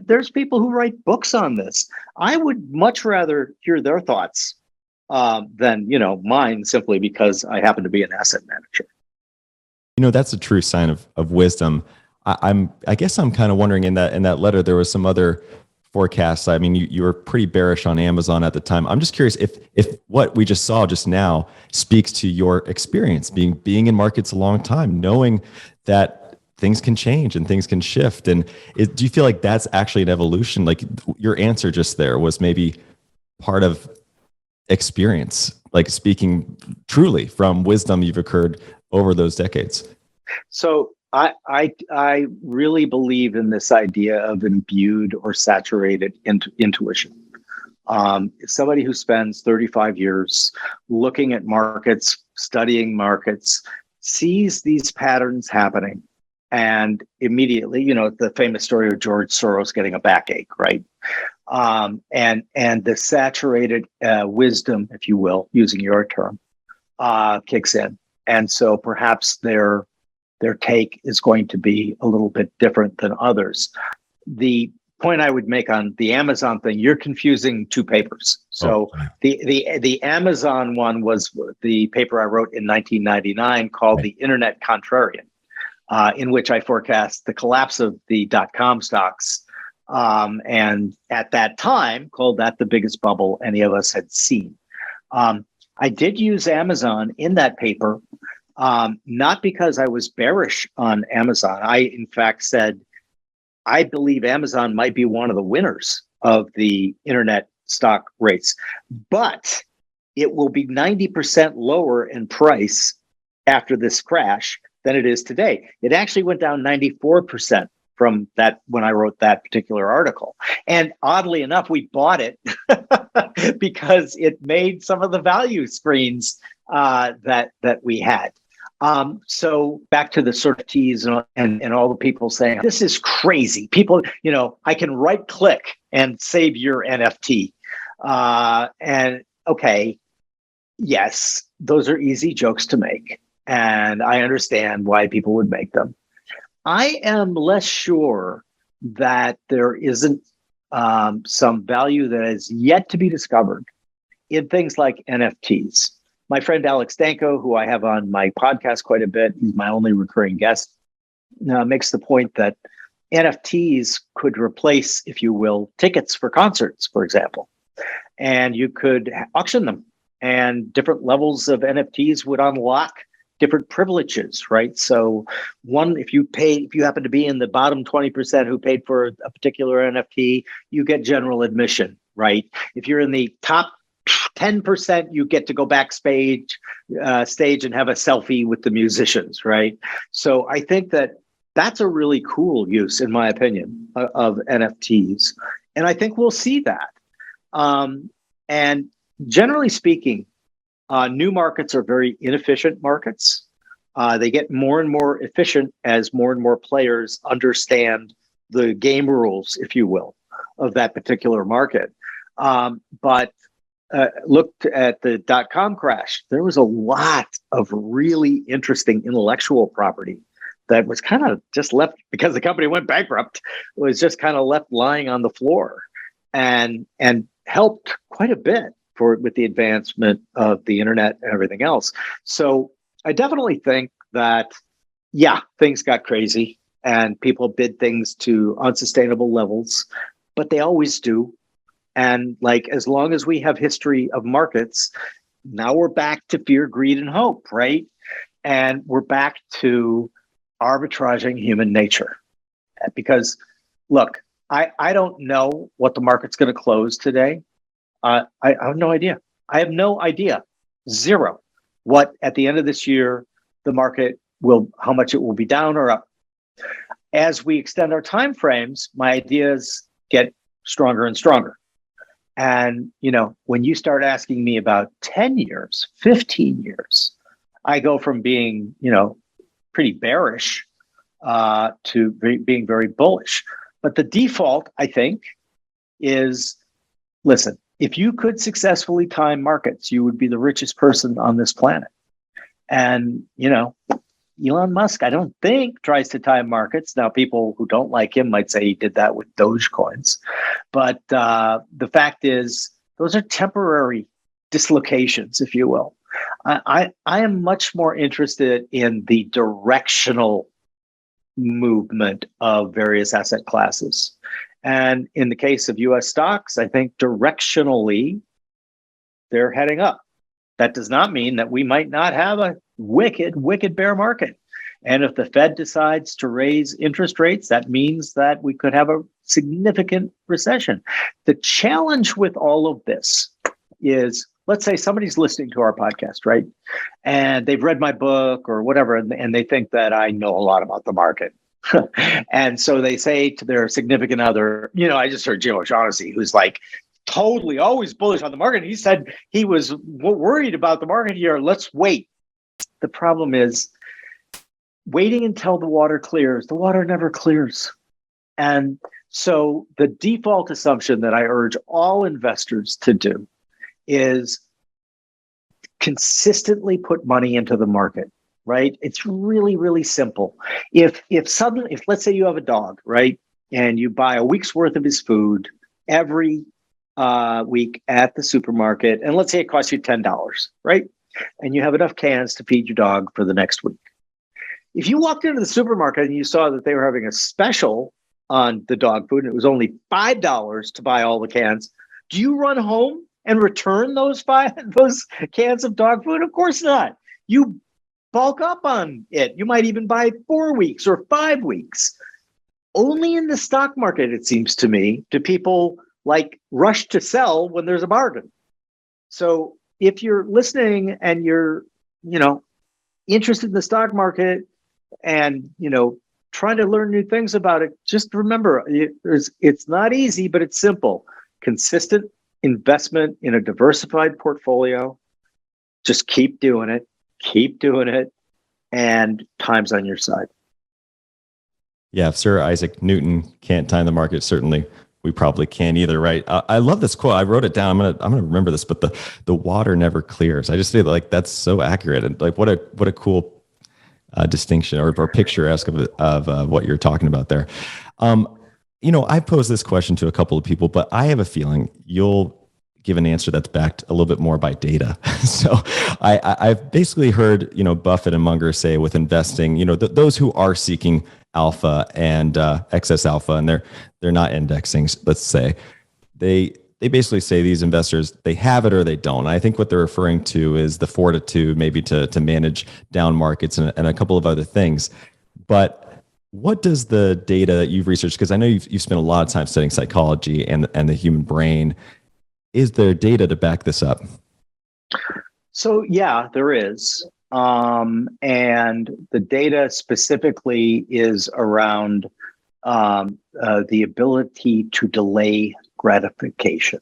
there's people who write books on this. I would much rather hear their thoughts than mine, simply because I happen to be an asset manager. That's a true sign of wisdom. I guess I'm kind of wondering, in that letter, there was some other forecasts. I mean, you were pretty bearish on Amazon at the time. I'm just curious if what we just saw just now speaks to your experience being in markets a long time, knowing that things can change and things can shift. And do you feel like that's actually an evolution? Like your answer just there was maybe part of experience, like speaking truly from wisdom you've occurred over those decades. So I really believe in this idea of imbued or saturated intuition. Somebody who spends 35 years looking at markets, studying markets, sees these patterns happening, and immediately, the famous story of George Soros getting a backache, right? And the saturated wisdom, if you will, using your term, kicks in, and so perhaps their take is going to be a little bit different than others. The point I would make on the Amazon thing, you're confusing two papers. So the Amazon one was the paper I wrote in 1999 called The Internet Contrarian, in which I forecast the collapse of the .com stocks. And at that time, called that the biggest bubble any of us had seen. I did use Amazon in that paper, not because I was bearish on Amazon. I, in fact, said, I believe Amazon might be one of the winners of the internet stock race, but it will be 90% lower in price after this crash than it is today. It actually went down 94% from that when I wrote that particular article. And oddly enough, we bought it because it made some of the value screens that we had. So back to the sort of tease and all the people saying, this is crazy. People, I can right click and save your NFT. And okay, yes, those are easy jokes to make. And I understand why people would make them. I am less sure that there isn't some value that is yet to be discovered in things like NFTs. My friend Alex Danko, who I have on my podcast quite a bit, he's my only recurring guest, makes the point that NFTs could replace, if you will, tickets for concerts, for example. And you could auction them, and different levels of NFTs would unlock different privileges, right? So if you happen to be in the bottom 20% who paid for a particular NFT, you get general admission, right? If you're in the top 10%, you get to go backstage stage and have a selfie with the musicians, right? So I think that's a really cool use, in my opinion, of NFTs. And I think we'll see that. And generally speaking, new markets are very inefficient markets. They get more and more efficient as more and more players understand the game rules, if you will, of that particular market. But looked at the .com crash, there was a lot of really interesting intellectual property that was kind of just left because the company went bankrupt, was just kind of left lying on the floor, and helped quite a bit with the advancement of the internet and everything else. So I definitely think that, yeah, things got crazy and people bid things to unsustainable levels, but they always do. And as long as we have history of markets, now we're back to fear, greed, and hope, right? And we're back to arbitraging human nature. Because, look, I don't know what the market's going to close today. I have no idea. I have no idea. Zero. What at the end of this year, the market will, how much it will be down or up. As we extend our time frames, my ideas get stronger and stronger. And, when you start asking me about 10 years, 15 years, I go from being, pretty bearish to being very bullish. But the default, I think, is, listen, if you could successfully time markets, you would be the richest person on this planet. And, Elon Musk, I don't think, tries to time markets. Now, people who don't like him might say he did that with Dogecoins. But the fact is, those are temporary dislocations, if you will. I am much more interested in the directional movement of various asset classes. And in the case of US stocks, I think directionally, they're heading up. That does not mean that we might not have a wicked bear market. And if the Fed decides to raise interest rates, that means that we could have a significant recession. The challenge with all of this is, let's say somebody's listening to our podcast, right? And they've read my book or whatever, and they think that I know a lot about the market. And so they say to their significant other, I just heard Jim O'Shaughnessy, who's like, totally always bullish on the market. He said he was worried about the market here. Let's wait. The problem is waiting until the water clears. The water never clears. And so the default assumption that I urge all investors to do is consistently put money into the market, right? It's really, really simple. If let's say you have a dog, right? And you buy a week's worth of his food every week at the supermarket, and let's say it costs you $10, right? And you have enough cans to feed your dog for the next week. If you walked into the supermarket and you saw that they were having a special on the dog food and it was only $5 to buy all the cans, do you run home and return those cans of dog food? Of course not. You bulk up on it. You might even buy 4 weeks or 5 weeks. Only in the stock market, it seems to me, do people rush to sell when there's a bargain. So if you're listening and you're, interested in the stock market and, trying to learn new things about it, just remember, it's not easy, but it's simple. Consistent investment in a diversified portfolio. Just keep doing it, and time's on your side. Yeah, if Sir Isaac Newton can't time the market, certainly we probably can't either, right? I love this quote. I wrote it down. I'm gonna remember this. But the water never clears. I just feel like that's so accurate, and what a cool distinction or picturesque of what you're talking about there. I posed this question to a couple of people, but I have a feeling you'll give an answer that's backed a little bit more by data. So I've basically heard Buffett and Munger say with investing, those who are seeking alpha and excess alpha, and they're not indexing, let's say, they basically say these investors, they have it or they don't. And I think what they're referring to is the fortitude maybe to manage down markets and a couple of other things. But what does the data that you've researched, because I know you've spent a lot of time studying psychology and the human brain, is there data to back this up? So yeah, there is. And the data specifically is around the ability to delay gratification,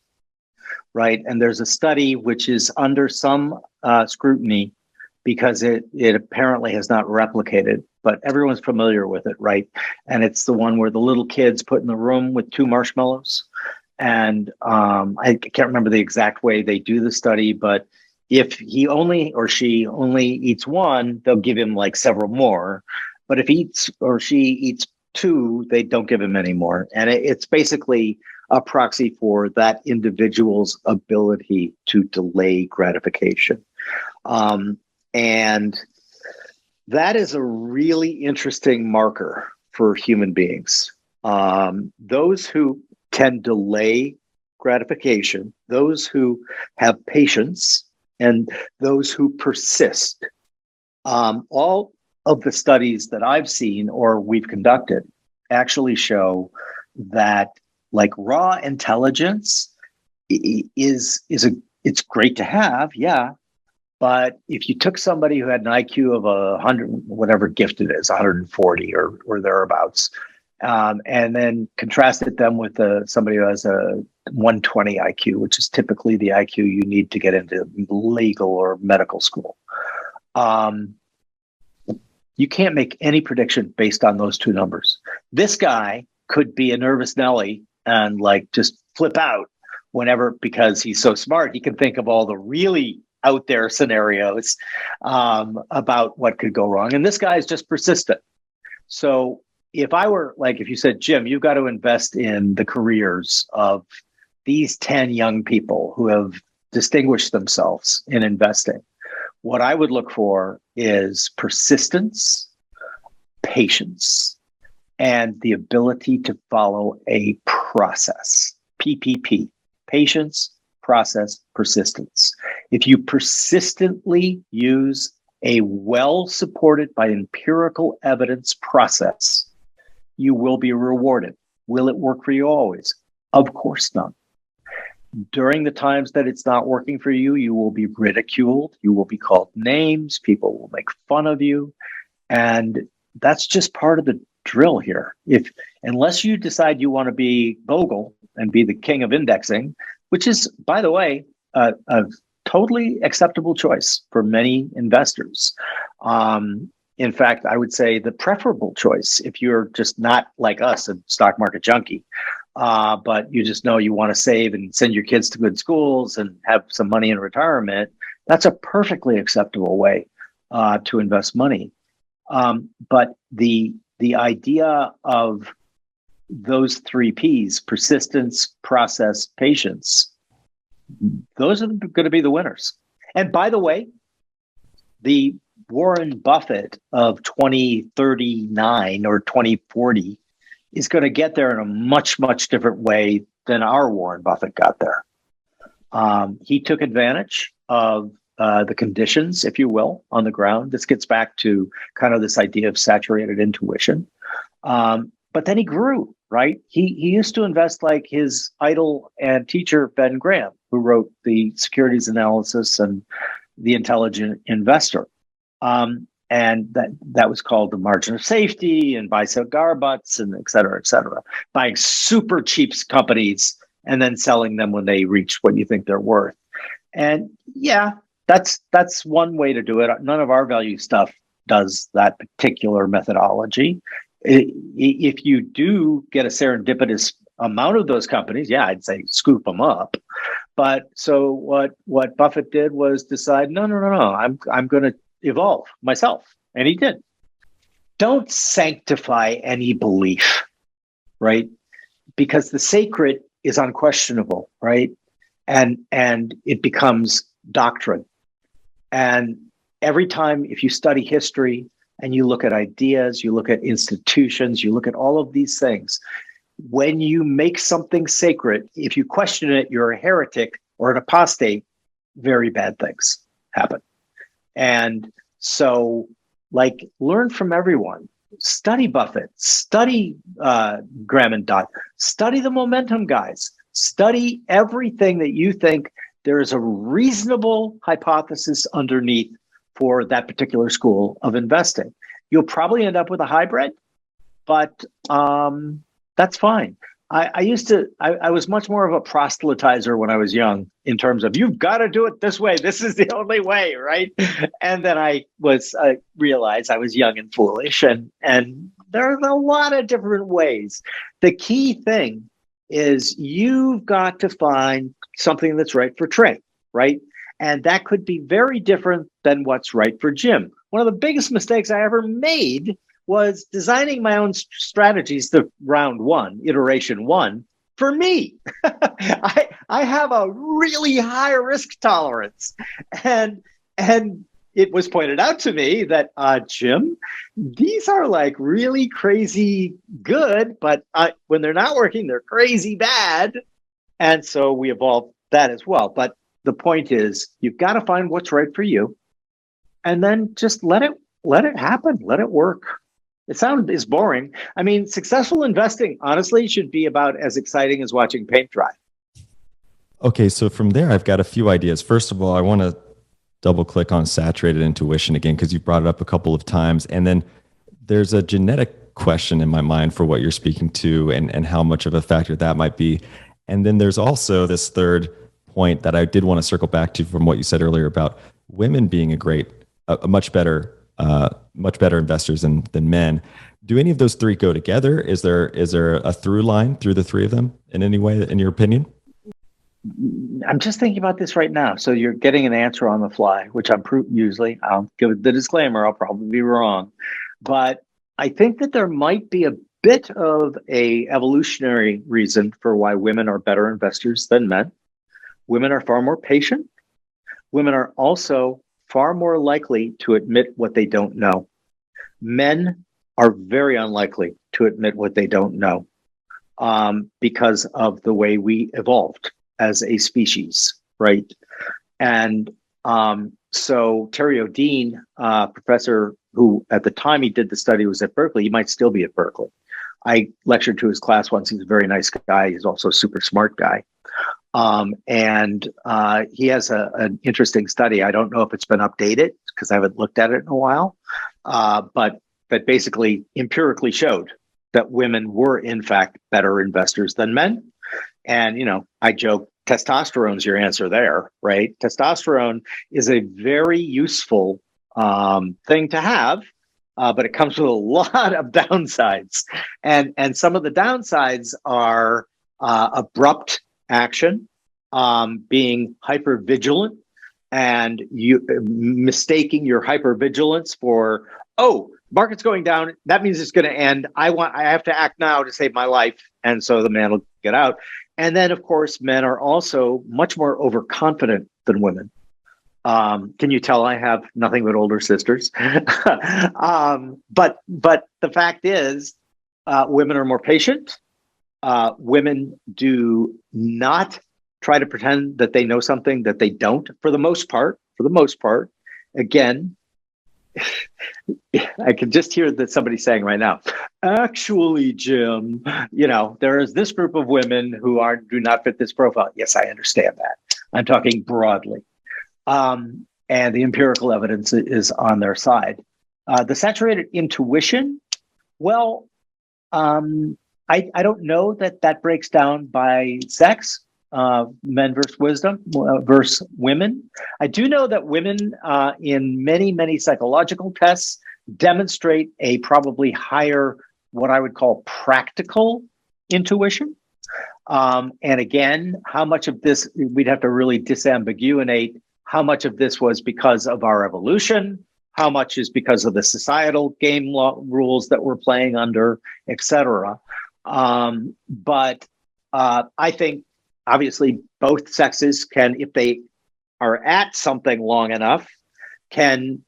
right? And there's a study which is under some scrutiny because it apparently has not replicated, but everyone's familiar with it, right? And it's the one where the little kid's put in the room with 2 marshmallows. And I can't remember the exact way they do the study, but if he or she only eats one, they'll give him several more. But if he or she eats 2, they don't give him any more. And it's basically a proxy for that individual's ability to delay gratification. And that is a really interesting marker for human beings. Those who can delay gratification, those who have patience, and those who persist. All of the studies that I've seen or we've conducted actually show that like raw intelligence it's great to have, yeah. But if you took somebody who had an IQ of 100, whatever gift it is, 140 or thereabouts, and then contrasted them with somebody who has a 120 IQ, which is typically the IQ you need to get into legal or medical school. You can't make any prediction based on those two numbers. This guy could be a nervous Nelly and like just flip out whenever, because he's so smart, he can think of all the really out there scenarios about what could go wrong. And this guy is just persistent. So if I were like, if you said, Jim, you've got to invest in the careers of these 10 young people who have distinguished themselves in investing, what I would look for is persistence, patience, and the ability to follow a process. PPP, patience, process, persistence. If you persistently use a well-supported by empirical evidence process, you will be rewarded. Will it work for you always? Of course not. During the times that it's not working for you, you will be ridiculed. You will be called names. People will make fun of you. And that's just part of the drill here. Unless you decide you want to be Bogle and be the king of indexing, which is, by the way, a totally acceptable choice for many investors. In fact, I would say the preferable choice if you're just not like us, a stock market junkie, but you just know you want to save and send your kids to good schools and have some money in retirement. That's a perfectly acceptable way to invest money. But the idea of those three P's, persistence, process, patience, those are going to be the winners. And by the way, the Warren Buffett of 2039 or 2040 is going to get there in a much, much different way than our Warren Buffett got there. He took advantage of the conditions, if you will, on the ground. This gets back to kind of this idea of saturated intuition. But then he grew, right? He used to invest like his idol and teacher, Ben Graham, who wrote the Securities Analysis and The Intelligent Investor. And that was called the margin of safety and buy cigar butts and et cetera, buying super cheap companies and then selling them when they reach what you think they're worth. And yeah, that's one way to do it. None of our value stuff does that particular methodology. If you do get a serendipitous amount of those companies, yeah, I'd say scoop them up. But so what Buffett did was decide, no, I'm going to evolve myself. And he did. Don't sanctify any belief, right? Because the sacred is unquestionable, right? And it becomes doctrine. And every time, if you study history and you look at ideas, you look at institutions, you look at all of these things, when you make something sacred, if you question it, you're a heretic or an apostate, very bad things happen. And so, like, learn from everyone. Study Buffett, study Graham and Dodd, study the momentum guys, study everything that you think there is a reasonable hypothesis underneath for that particular school of investing. You'll probably end up with a hybrid, but that's fine. I was much more of a proselytizer when I was young in terms of, you've got to do it this way. This is the only way, right? And then I realized I was young and foolish, and there's a lot of different ways. The key thing is you've got to find something that's right for Trey, right? And that could be very different than what's right for Jim. One of the biggest mistakes I ever made was designing my own strategies to round one, iteration one, for me. I have a really high risk tolerance. And it was pointed out to me that, Jim, these are like really crazy good, but when they're not working, they're crazy bad. And so we evolved that as well. But the point is, you've got to find what's right for you and then just let it happen. Let it work. It's boring. I mean, successful investing, honestly, should be about as exciting as watching paint dry. Okay, so from there, I've got a few ideas. First of all, I want to double click on saturated intuition again, because you brought it up a couple of times. And then there's a genetic question in my mind for what you're speaking to, and how much of a factor that might be. And then there's also this third point that I did want to circle back to from what you said earlier about women being a much better investors than men. Do any of those three go together? Is there a through line through the three of them in any way, in your opinion? I'm just thinking about this right now. So you're getting an answer on the fly, which I'm usually. I'll give the disclaimer. I'll probably be wrong, but I think that there might be a bit of a evolutionary reason for why women are better investors than men. Women are far more patient. Women are also far more likely to admit what they don't know. Men are very unlikely to admit what they don't know, because of the way we evolved as a species, right? And so Terry O'Dean, professor who at the time he did the study was at Berkeley, he might still be at Berkeley. I lectured to his class once. He's a very nice guy. He's also a super smart guy. And he has an interesting study. I don't know if it's been updated because I haven't looked at it in a while, but that basically empirically showed that women were in fact better investors than men. And, I joke, testosterone's your answer there, right? Testosterone is a very useful thing to have, but it comes with a lot of downsides. And some of the downsides are abrupt action, being hypervigilant, and you mistaking your hypervigilance for, oh, market's going down, that means it's going to end. I have to act now to save my life. And so the man will get out. And then, of course, men are also much more overconfident than women. Can you tell I have nothing but older sisters? But the fact is, women are more patient. Women do not try to pretend that they know something that they don't, for the most part. Again, I can just hear that somebody saying right now, actually, Jim, there is this group of women who do not fit this profile. Yes, I understand that. I'm talking broadly. And the empirical evidence is on their side. The saturated intuition, well, I don't know that breaks down by sex, men versus versus women. I do know that women in many, many psychological tests demonstrate a probably higher, what I would call practical intuition. And again, how much of this, we'd have to really disambiguate how much of this was because of our evolution, how much is because of the societal game law rules that we're playing under, et cetera. But I think obviously both sexes can, if they are at something long enough, can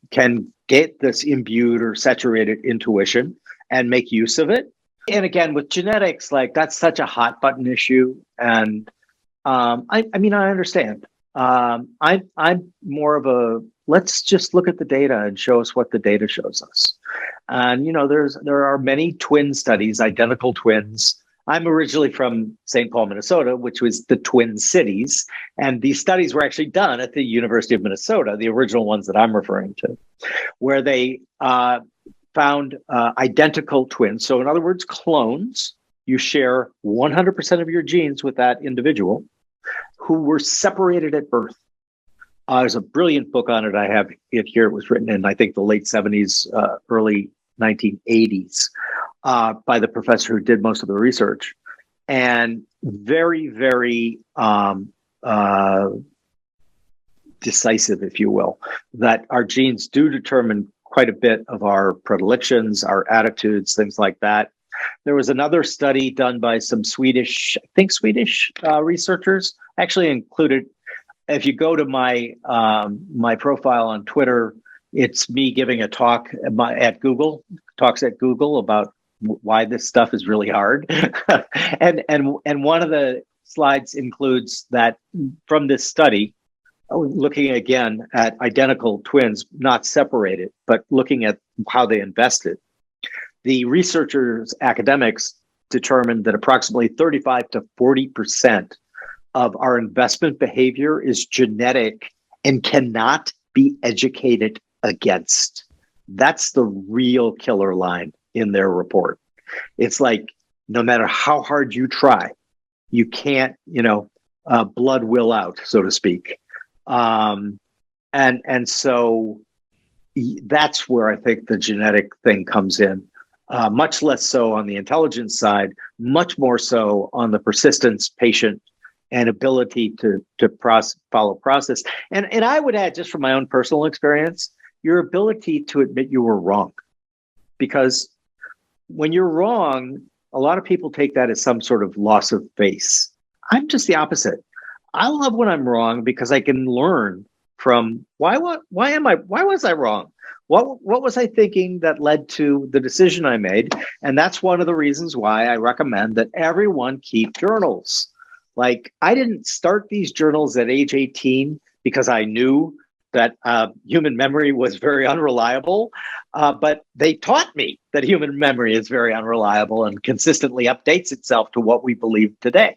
get this imbued or saturated intuition and make use of it. And again, with genetics, like that's such a hot button issue. And I mean, I understand. I'm more of a, let's just look at the data and show us what the data shows us. And, there are many twin studies, identical twins. I'm originally from St. Paul, Minnesota, which was the Twin Cities. And these studies were actually done at the University of Minnesota, the original ones that I'm referring to, where they found identical twins. So in other words, clones. You share 100% of your genes with that individual who were separated at birth. There's a brilliant book on it. I have it here. It was written in, I think, the late 70s, early 1980s. By the professor who did most of the research, and very, very decisive, if you will, that our genes do determine quite a bit of our predilections, our attitudes, things like that. There was another study done by some Swedish researchers, actually included. If you go to my my profile on Twitter, it's me giving a talk at Google, talks at Google about why this stuff is really hard. and one of the slides includes that from this study, looking again at identical twins, not separated, but looking at how they invested. the researchers, academics determined that approximately 35 to 40% of our investment behavior is genetic and cannot be educated against. That's the real killer line in their report. It's like, no matter how hard you try, you can't, blood will out, so to speak. And so that's where I think the genetic thing comes in. Much less so on the intelligence side, much more so on the persistence, patient, and ability to follow process. And I would add, just from my own personal experience, your ability to admit you were wrong. Because when you're wrong, a lot of people take that as some sort of loss of face. I'm just the opposite. I love when I'm wrong because I can learn from why was I wrong? What was I thinking that led to the decision I made? And that's one of the reasons why I recommend that everyone keep journals. Like, I didn't start these journals at age 18 because I knew that human memory was very unreliable, but they taught me that human memory is very unreliable and consistently updates itself to what we believe today,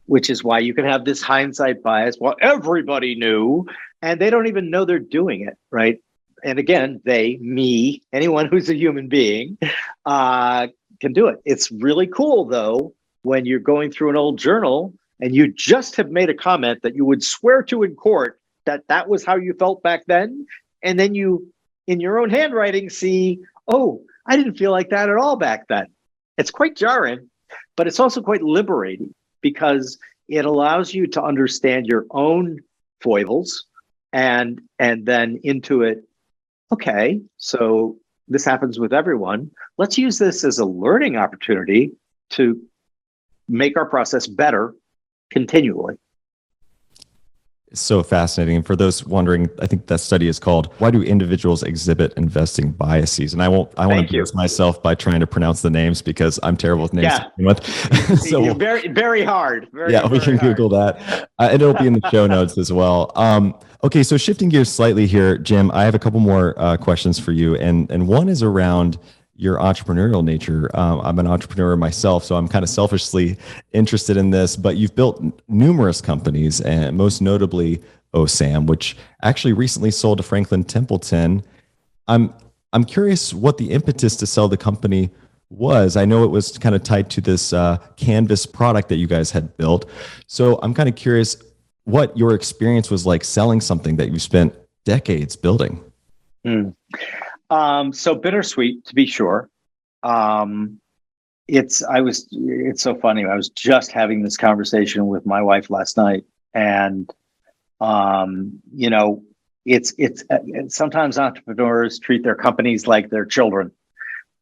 which is why you can have this hindsight bias. Well, everybody knew, and they don't even know they're doing it, right? And again, me, anyone who's a human being can do it. It's really cool, though, when you're going through an old journal and you just have made a comment that you would swear to in court that was how you felt back then. And then you, in your own handwriting, see, oh, I didn't feel like that at all back then. It's quite jarring, but it's also quite liberating because it allows you to understand your own foibles and then intuit, okay, so this happens with everyone. Let's use this as a learning opportunity to make our process better continually. It's so fascinating. And for those wondering, I think that study is called "Why Do Individuals Exhibit Investing Biases?" And I want to embarrass myself by trying to pronounce the names because I'm terrible with names to begin with. So very, very hard. We can Google that. And it'll be in the show notes as well. Okay, so shifting gears slightly here, Jim, I have a couple more questions for you. And one is around your entrepreneurial nature. I'm an entrepreneur myself, so I'm kind of selfishly interested in this, but you've built numerous companies, and most notably OSAM, which actually recently sold to Franklin Templeton. I'm curious what the impetus to sell the company was. I know it was kind of tied to this Canvas product that you guys had built. So I'm kind of curious what your experience was like selling something that you spent decades building. So bittersweet, to be sure. It's so funny. I was just having this conversation with my wife last night, and it's sometimes entrepreneurs treat their companies like their children,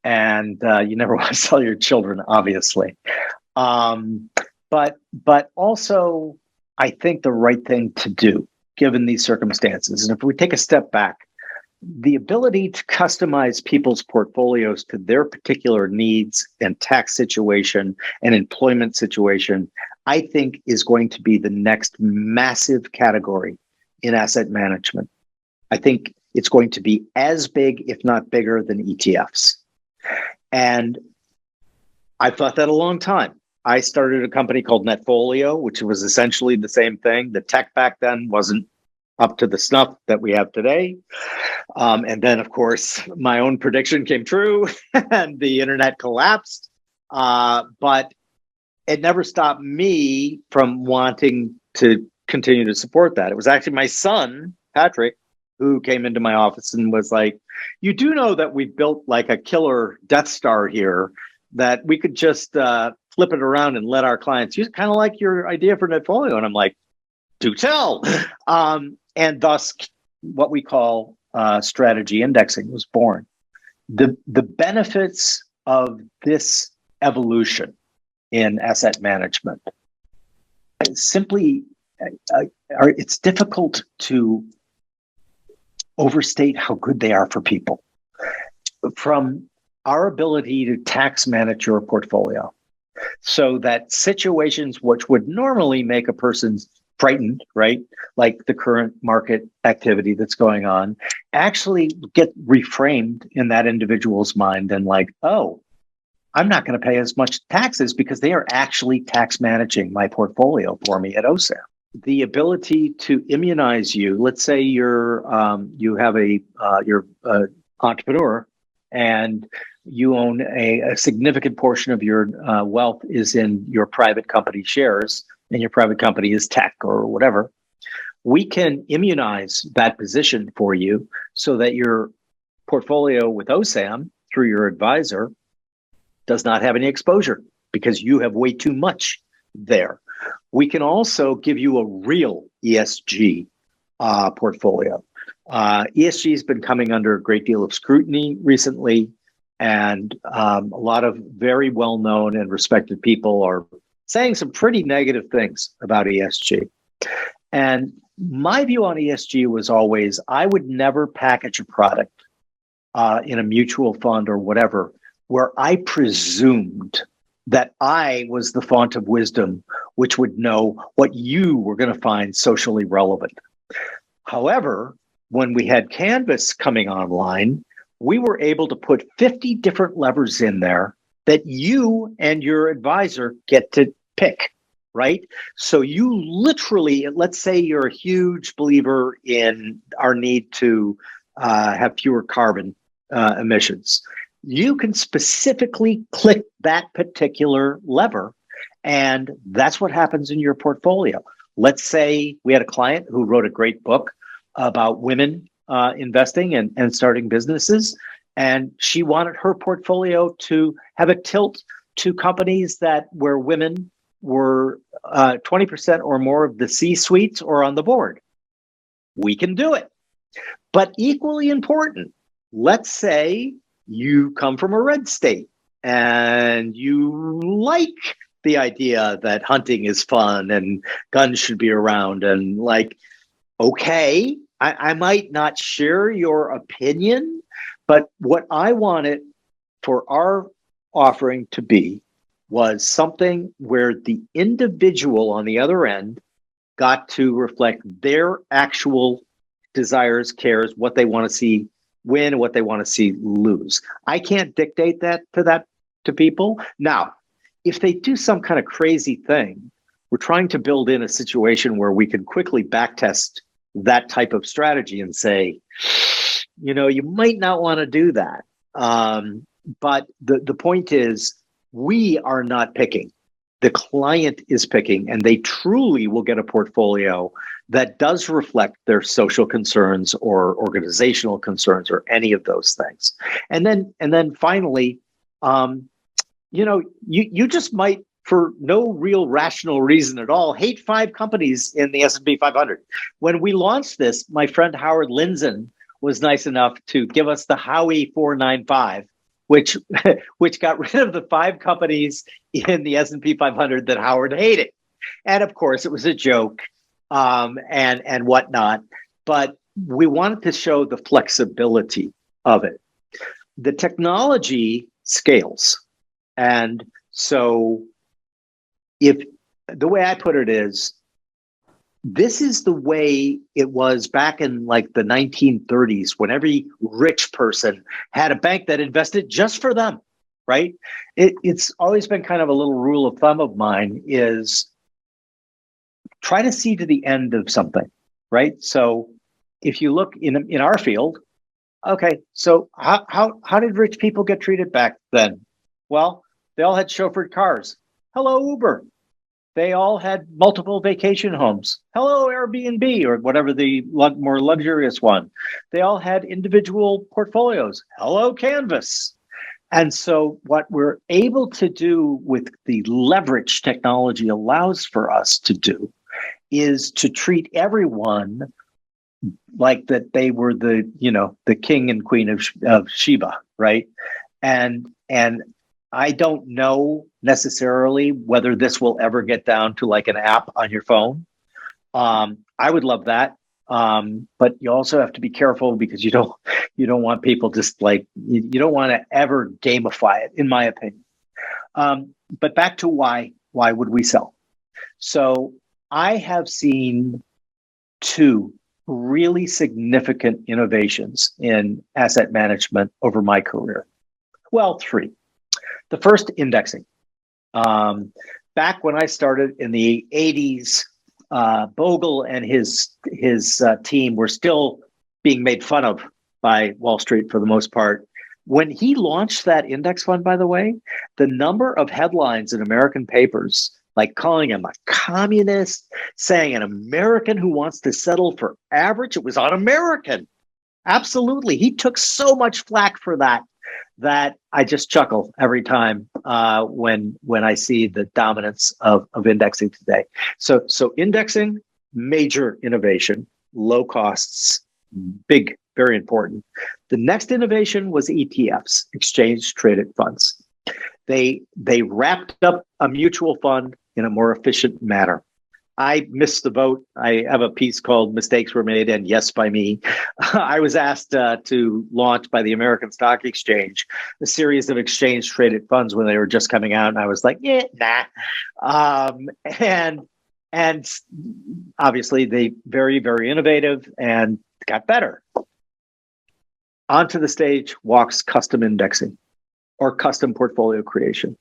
and you never want to sell your children, obviously. But also, I think the right thing to do given these circumstances, and if we take a step back, the ability to customize people's portfolios to their particular needs and tax situation and employment situation, I think is going to be the next massive category in asset management. I think it's going to be as big, if not bigger, than ETFs. And I've thought that a long time. I started a company called Netfolio, which was essentially the same thing. The tech back then wasn't up to the snuff that we have today. And then, of course, my own prediction came true and the internet collapsed. But it never stopped me from wanting to continue to support that. It was actually my son, Patrick, who came into my office and was like, you do know that we built like a killer Death Star here that we could just flip it around and let our clients use, kind of like your idea for Netfolio. And I'm like, do tell. And thus what we call strategy indexing was born. The benefits of this evolution in asset management simply it's difficult to overstate how good they are for people. From our ability to tax manage your portfolio so that situations which would normally make a person's frightened, right? Like the current market activity that's going on, actually get reframed in that individual's mind and like, oh, I'm not going to pay as much taxes because they are actually tax managing my portfolio for me at OSAM. The ability to immunize you. Let's say you're entrepreneur and you own a significant portion of your wealth is in your private company shares, and your private company is tech or whatever. We can immunize that position for you so that your portfolio with OSAM through your advisor does not have any exposure because you have way too much there. We can also give you a real ESG portfolio. ESG has been coming under a great deal of scrutiny recently, and a lot of very well-known and respected people are saying some pretty negative things about ESG. And my view on ESG was always, I would never package a product in a mutual fund or whatever where I presumed that I was the font of wisdom, which would know what you were going to find socially relevant. However, when we had Canvas coming online, we were able to put 50 different levers in there that you and your advisor get to pick, right? So you literally, let's say you're a huge believer in our need to have fewer carbon emissions. You can specifically click that particular lever, and that's what happens in your portfolio. Let's say we had a client who wrote a great book about women investing and starting businesses, and she wanted her portfolio to have a tilt to companies where women were 20% or more of the C-suites or on the board. We can do it. But equally important, let's say you come from a red state and you like the idea that hunting is fun and guns should be around, and like, okay, I might not share your opinion, but what I wanted for our offering to be was something where the individual on the other end got to reflect their actual desires, cares, what they want to see win, what they want to see lose. I can't dictate that to people. Now, if they do some kind of crazy thing, we're trying to build in a situation where we can quickly backtest that type of strategy and say, you might not want to do that. But the point is, we are not picking. The client is picking, and they truly will get a portfolio that does reflect their social concerns or organizational concerns or any of those things. And then finally, you just might, for no real rational reason at all, hate 5 companies in the S&P 500. When we launched this, my friend Howard Lindzon was nice enough to give us the Howie 495, which got rid of the 5 companies in the S&P 500 that Howard hated. And of course, it was a joke and whatnot. But we wanted to show the flexibility of it. The technology scales. And so if the way I put it is, this is the way it was back in like the 1930s when every rich person had a bank that invested just for them, right? It's always been kind of a little rule of thumb of mine is try to see to the end of something, right? So if you look in our field, okay, so how did rich people get treated back then? Well, they all had chauffeured cars. Hello, Uber. They all had multiple vacation homes. Hello, Airbnb, or whatever the more luxurious one. They all had individual portfolios. Hello, Canvas. And so what we're able to do with the leverage technology allows for us to do is to treat everyone like that they were the king and queen of Sheba, right? And I don't know necessarily whether this will ever get down to like an app on your phone. I would love that. But you also have to be careful because you don't want people just like, you don't want to ever gamify it, in my opinion. But back to why would we sell? So I have seen two really significant innovations in asset management over my career. Well, three. The first, indexing. Back when I started in the 80s, Bogle and his team were still being made fun of by Wall Street for the most part. When he launched that index fund, by the way, the number of headlines in American papers, like calling him a communist, saying an American who wants to settle for average, it was un-American. Absolutely. He took so much flack for that I just chuckle every time when I see the dominance of indexing today. So indexing, major innovation, low costs, big, very important. The next innovation was ETFs, exchange traded funds. They wrapped up a mutual fund in a more efficient manner. I missed the boat. I have a piece called Mistakes Were Made and Yes by Me. I was asked to launch by the American Stock Exchange a series of exchange traded funds when they were just coming out. And I was like, yeah, nah. And obviously they very, very innovative and got better. Onto the stage walks custom indexing or custom portfolio creation.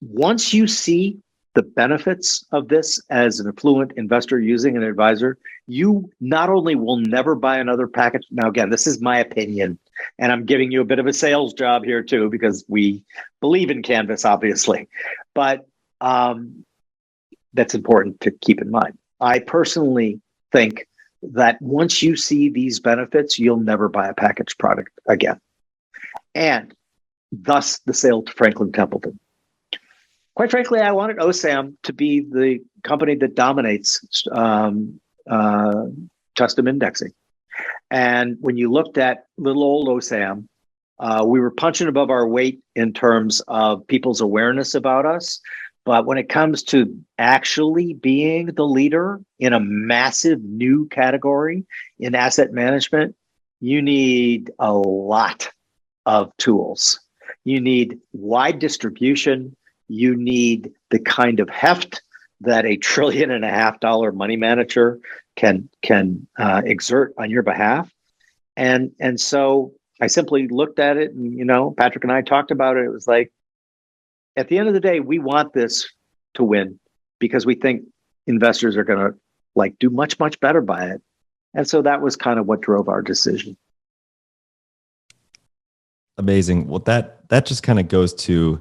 Once you see the benefits of this as an affluent investor using an advisor, you not only will never buy another package. Now, again, this is my opinion, and I'm giving you a bit of a sales job here too, because we believe in Canvas, obviously, but that's important to keep in mind. I personally think that once you see these benefits, you'll never buy a packaged product again. And thus the sale to Franklin Templeton. Quite frankly, I wanted OSAM to be the company that dominates custom indexing. And when you looked at little old OSAM, we were punching above our weight in terms of people's awareness about us. But when it comes to actually being the leader in a massive new category in asset management, you need a lot of tools. You need wide distribution. You need the kind of heft that $1.5 trillion money manager can exert on your behalf. And so I simply looked at it, and Patrick and I talked about it. It was like, at the end of the day, we want this to win because we think investors are going to do much, much better by it. And so that was kind of what drove our decision. Amazing. Well, that just kind of goes to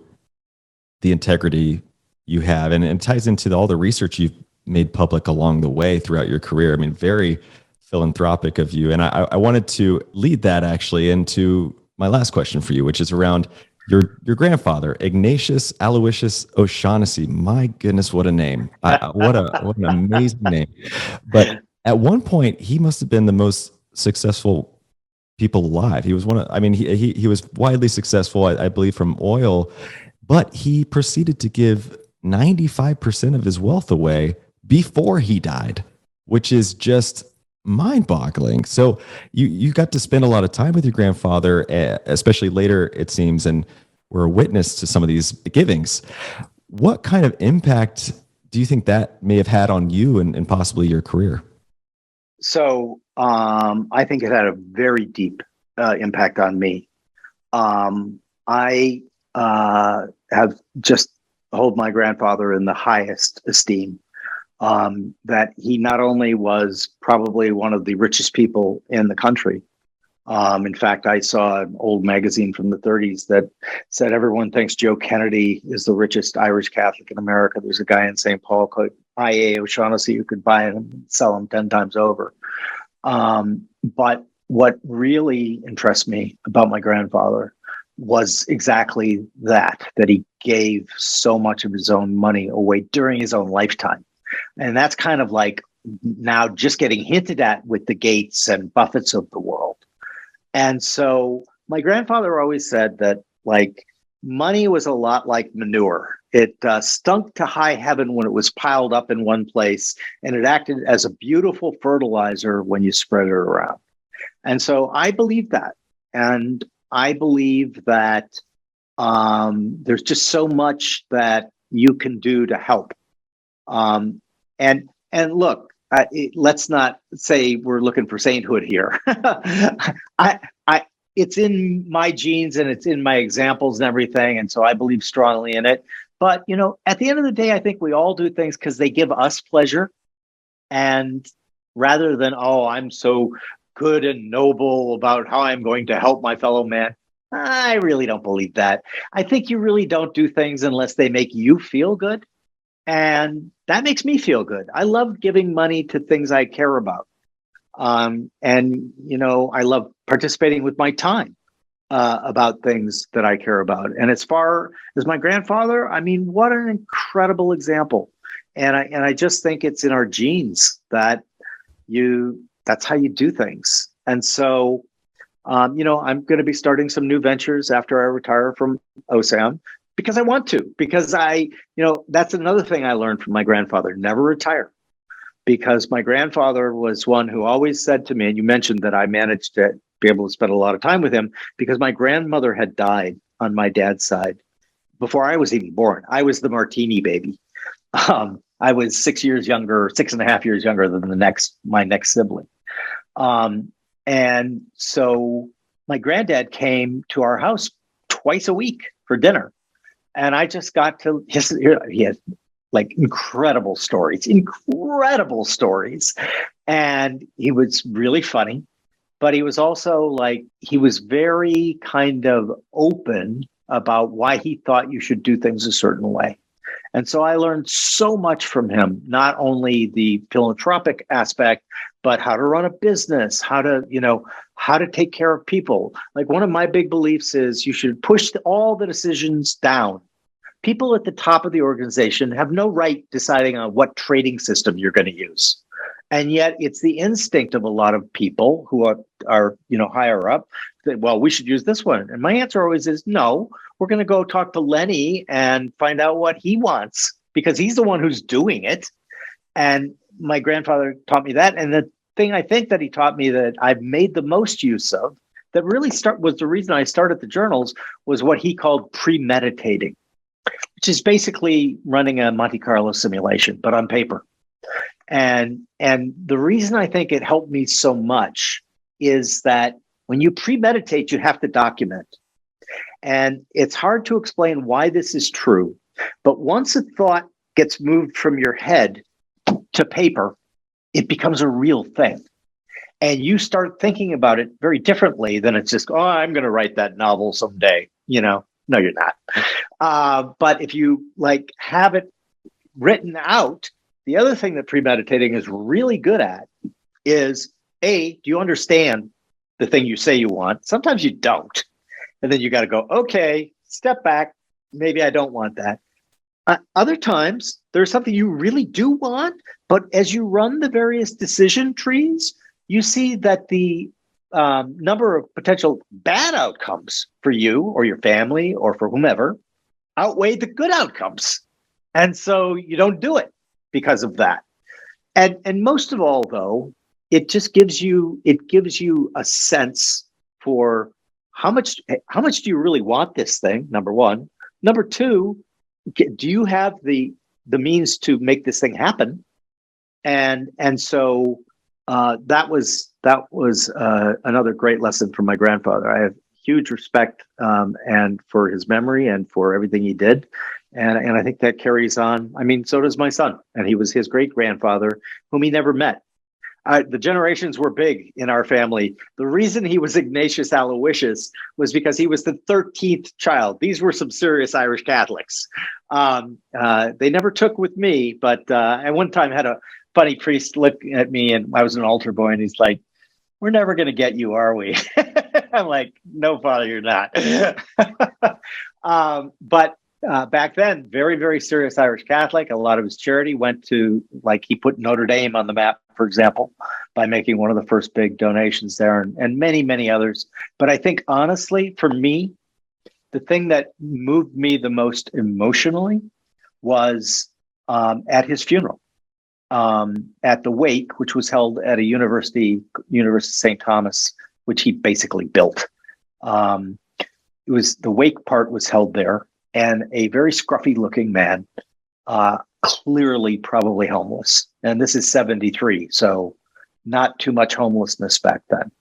the integrity you have, and it ties into all the research you've made public along the way throughout your career. I mean, very philanthropic of you. And I wanted to lead that actually into my last question for you, which is around your grandfather, Ignatius Aloysius O'Shaughnessy. My goodness, what a name. What an amazing name. But at one point, he must have been the most successful people alive. He was he was widely successful, I believe, from oil. But he proceeded to give 95% of his wealth away before he died, which is just mind-boggling. So you got to spend a lot of time with your grandfather, especially later, it seems, and were a witness to some of these givings. What kind of impact do you think that may have had on you and possibly your career? So I think it had a very deep impact on me. I have just hold my grandfather in the highest esteem. That he not only was probably one of the richest people in the country. In fact, I saw an old magazine from the 30s that said everyone thinks Joe Kennedy is the richest Irish Catholic in America. There's a guy in St. Paul called I.A. O'Shaughnessy who could buy him and sell him 10 times over. But what really impressed me about my grandfather was exactly that he gave so much of his own money away during his own lifetime. And that's kind of like now just getting hinted at with the Gates and Buffetts of the world. And so my grandfather always said that money was a lot like manure. It stunk to high heaven when it was piled up in one place, and it acted as a beautiful fertilizer when you spread it around. And so I believe that. And I believe that there's just so much that you can do to help. and look, let's not say we're looking for sainthood here. It's in my genes and it's in my examples and everything, and so I believe strongly in it. But at the end of the day, I think we all do things because they give us pleasure, and rather than, oh, I'm so good and noble about how I'm going to help my fellow man. I really don't believe that. I think you really don't do things unless they make you feel good. And that makes me feel good. I love giving money to things I care about. And, I love participating with my time about things that I care about. And as far as my grandfather, I mean, what an incredible example. And I just think it's in our genes that that's how you do things. And so, I'm going to be starting some new ventures after I retire from OSAM because I want to, because that's another thing I learned from my grandfather, never retire. Because my grandfather was one who always said to me, and you mentioned that I managed to be able to spend a lot of time with him because my grandmother had died on my dad's side before I was even born. I was the Martini baby. I was 6.5 years younger than my next sibling. And so my granddad came to our house twice a week for dinner. And I just got to, he had like incredible stories. And he was really funny, but he was also he was very kind of open about why he thought you should do things a certain way. And so I learned so much from him, not only the philanthropic aspect, but how to run a business, how to take care of people. Like one of my big beliefs is you should push all the decisions down. People at the top of the organization have no right deciding on what trading system you're going to use. And yet it's the instinct of a lot of people who are higher up that, well, we should use this one. And my answer always is, no, we're going to go talk to Lenny and find out what he wants because he's the one who's doing it. And my grandfather taught me that. And the thing I think that he taught me that I've made the most use of that really was the reason I started the journals was what he called premeditating, which is basically running a Monte Carlo simulation, but on paper. And the reason I think it helped me so much is that when you premeditate, you have to document. And it's hard to explain why this is true. But once a thought gets moved from your head to paper, it becomes a real thing. And you start thinking about it very differently than it's just, oh, I'm going to write that novel someday. No, you're not. But if you have it written out, the other thing that premeditating is really good at is, A, do you understand the thing you say you want? Sometimes you don't. And then you got to go, okay, step back. Maybe I don't want that. Other times, there's something you really do want, but as you run the various decision trees, you see that the number of potential bad outcomes for you or your family or for whomever outweigh the good outcomes. And so you don't do it because of that. And most of all, though, it just gives you a sense for how much do you really want this thing, number one. Number two, do you have the means to make this thing happen? And so that was another great lesson from my grandfather. I have huge respect and for his memory and for everything he did. And I think that carries on. I mean, so does my son. And he was his great-grandfather, whom he never met. The generations were big in our family. The reason he was Ignatius Aloysius was because he was the 13th child. These were some serious Irish Catholics. They never took with me, but I one time had a funny priest look at me, and I was an altar boy, and he's like, "We're never going to get you, are we?" I'm like, "No, Father, you're not." But back then, very, very serious Irish Catholic. A lot of his charity went to, he put Notre Dame on the map, for example, by making one of the first big donations there, and many, many others. But I think, honestly, for me, the thing that moved me the most emotionally was at his funeral, at the wake, which was held at a University of St. Thomas, which he basically built. The wake part was held there. And a very scruffy looking man clearly probably homeless. And this is 73, so not too much homelessness back then.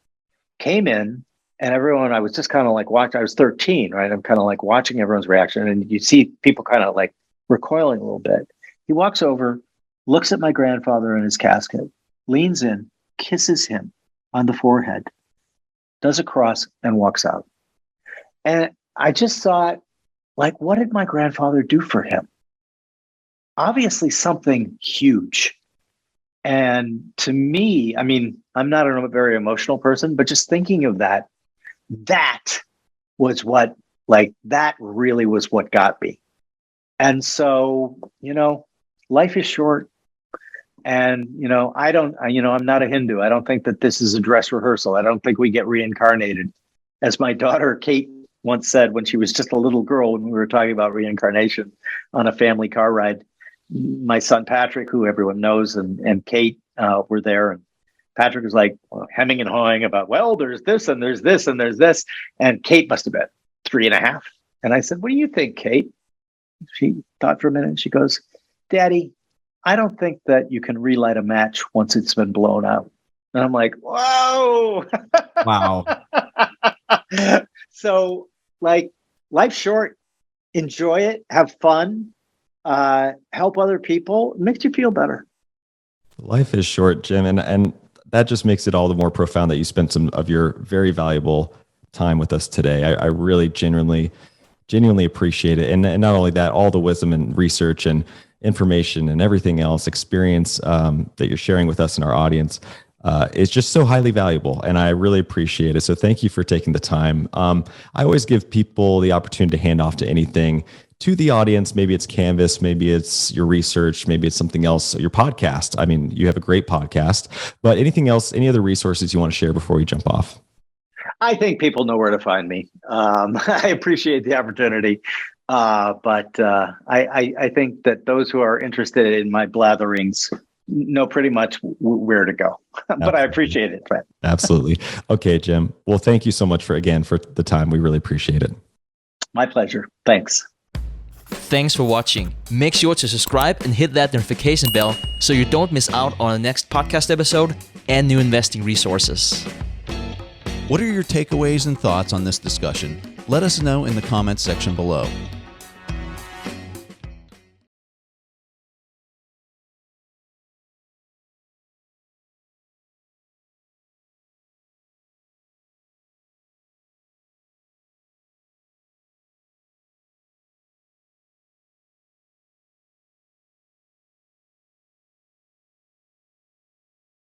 Came in, and everyone, I was just kind of like watching, I was 13, right? I'm kind of like watching everyone's reaction, and you see people kind of like recoiling a little bit. He walks over, looks at my grandfather in his casket, leans in, kisses him on the forehead, does a cross, and walks out. And I just thought, like, what did my grandfather do for him? Obviously something huge. And to me, I mean, I'm not a very emotional person, but just thinking of that was what, like, that really was what got me. And so, life is short. And, I'm not a Hindu. I don't think that this is a dress rehearsal. I don't think we get reincarnated. As my daughter, Kate, once said when she was just a little girl, when we were talking about reincarnation on a family car ride, my son Patrick, who everyone knows, and Kate were there, and Patrick was like hemming and hawing about, well, there's this and there's this and there's this, and Kate must have been 3.5. And I said, what do you think, Kate? She thought for a minute, and she goes, Daddy, I don't think that you can relight a match once it's been blown out. And I'm like, whoa. Wow. So, like, life's short. Enjoy it. Have fun. Help other people. It makes you feel better. Life is short, Jim. And that just makes it all the more profound that you spent some of your very valuable time with us today. I really genuinely appreciate it. And not only that, all the wisdom and research and information and everything else, experience that you're sharing with us and our audience is just so highly valuable. And I really appreciate it. So thank you for taking the time. I always give people the opportunity to hand off to anything to the audience. Maybe it's Canvas, maybe it's your research, maybe it's something else, your podcast. I mean, you have a great podcast, but anything else, any other resources you want to share before we jump off? I think people know where to find me. I appreciate the opportunity. But I think that those who are interested in my blatherings know pretty much where to go. But I appreciate it, Fred. Absolutely. Okay, Jim. Well, thank you so much for the time. We really appreciate it. My pleasure. Thanks. Thanks for watching. Make sure to subscribe and hit that notification bell so you don't miss out on the next podcast episode and new investing resources. What are your takeaways and thoughts on this discussion? Let us know in the comments section below.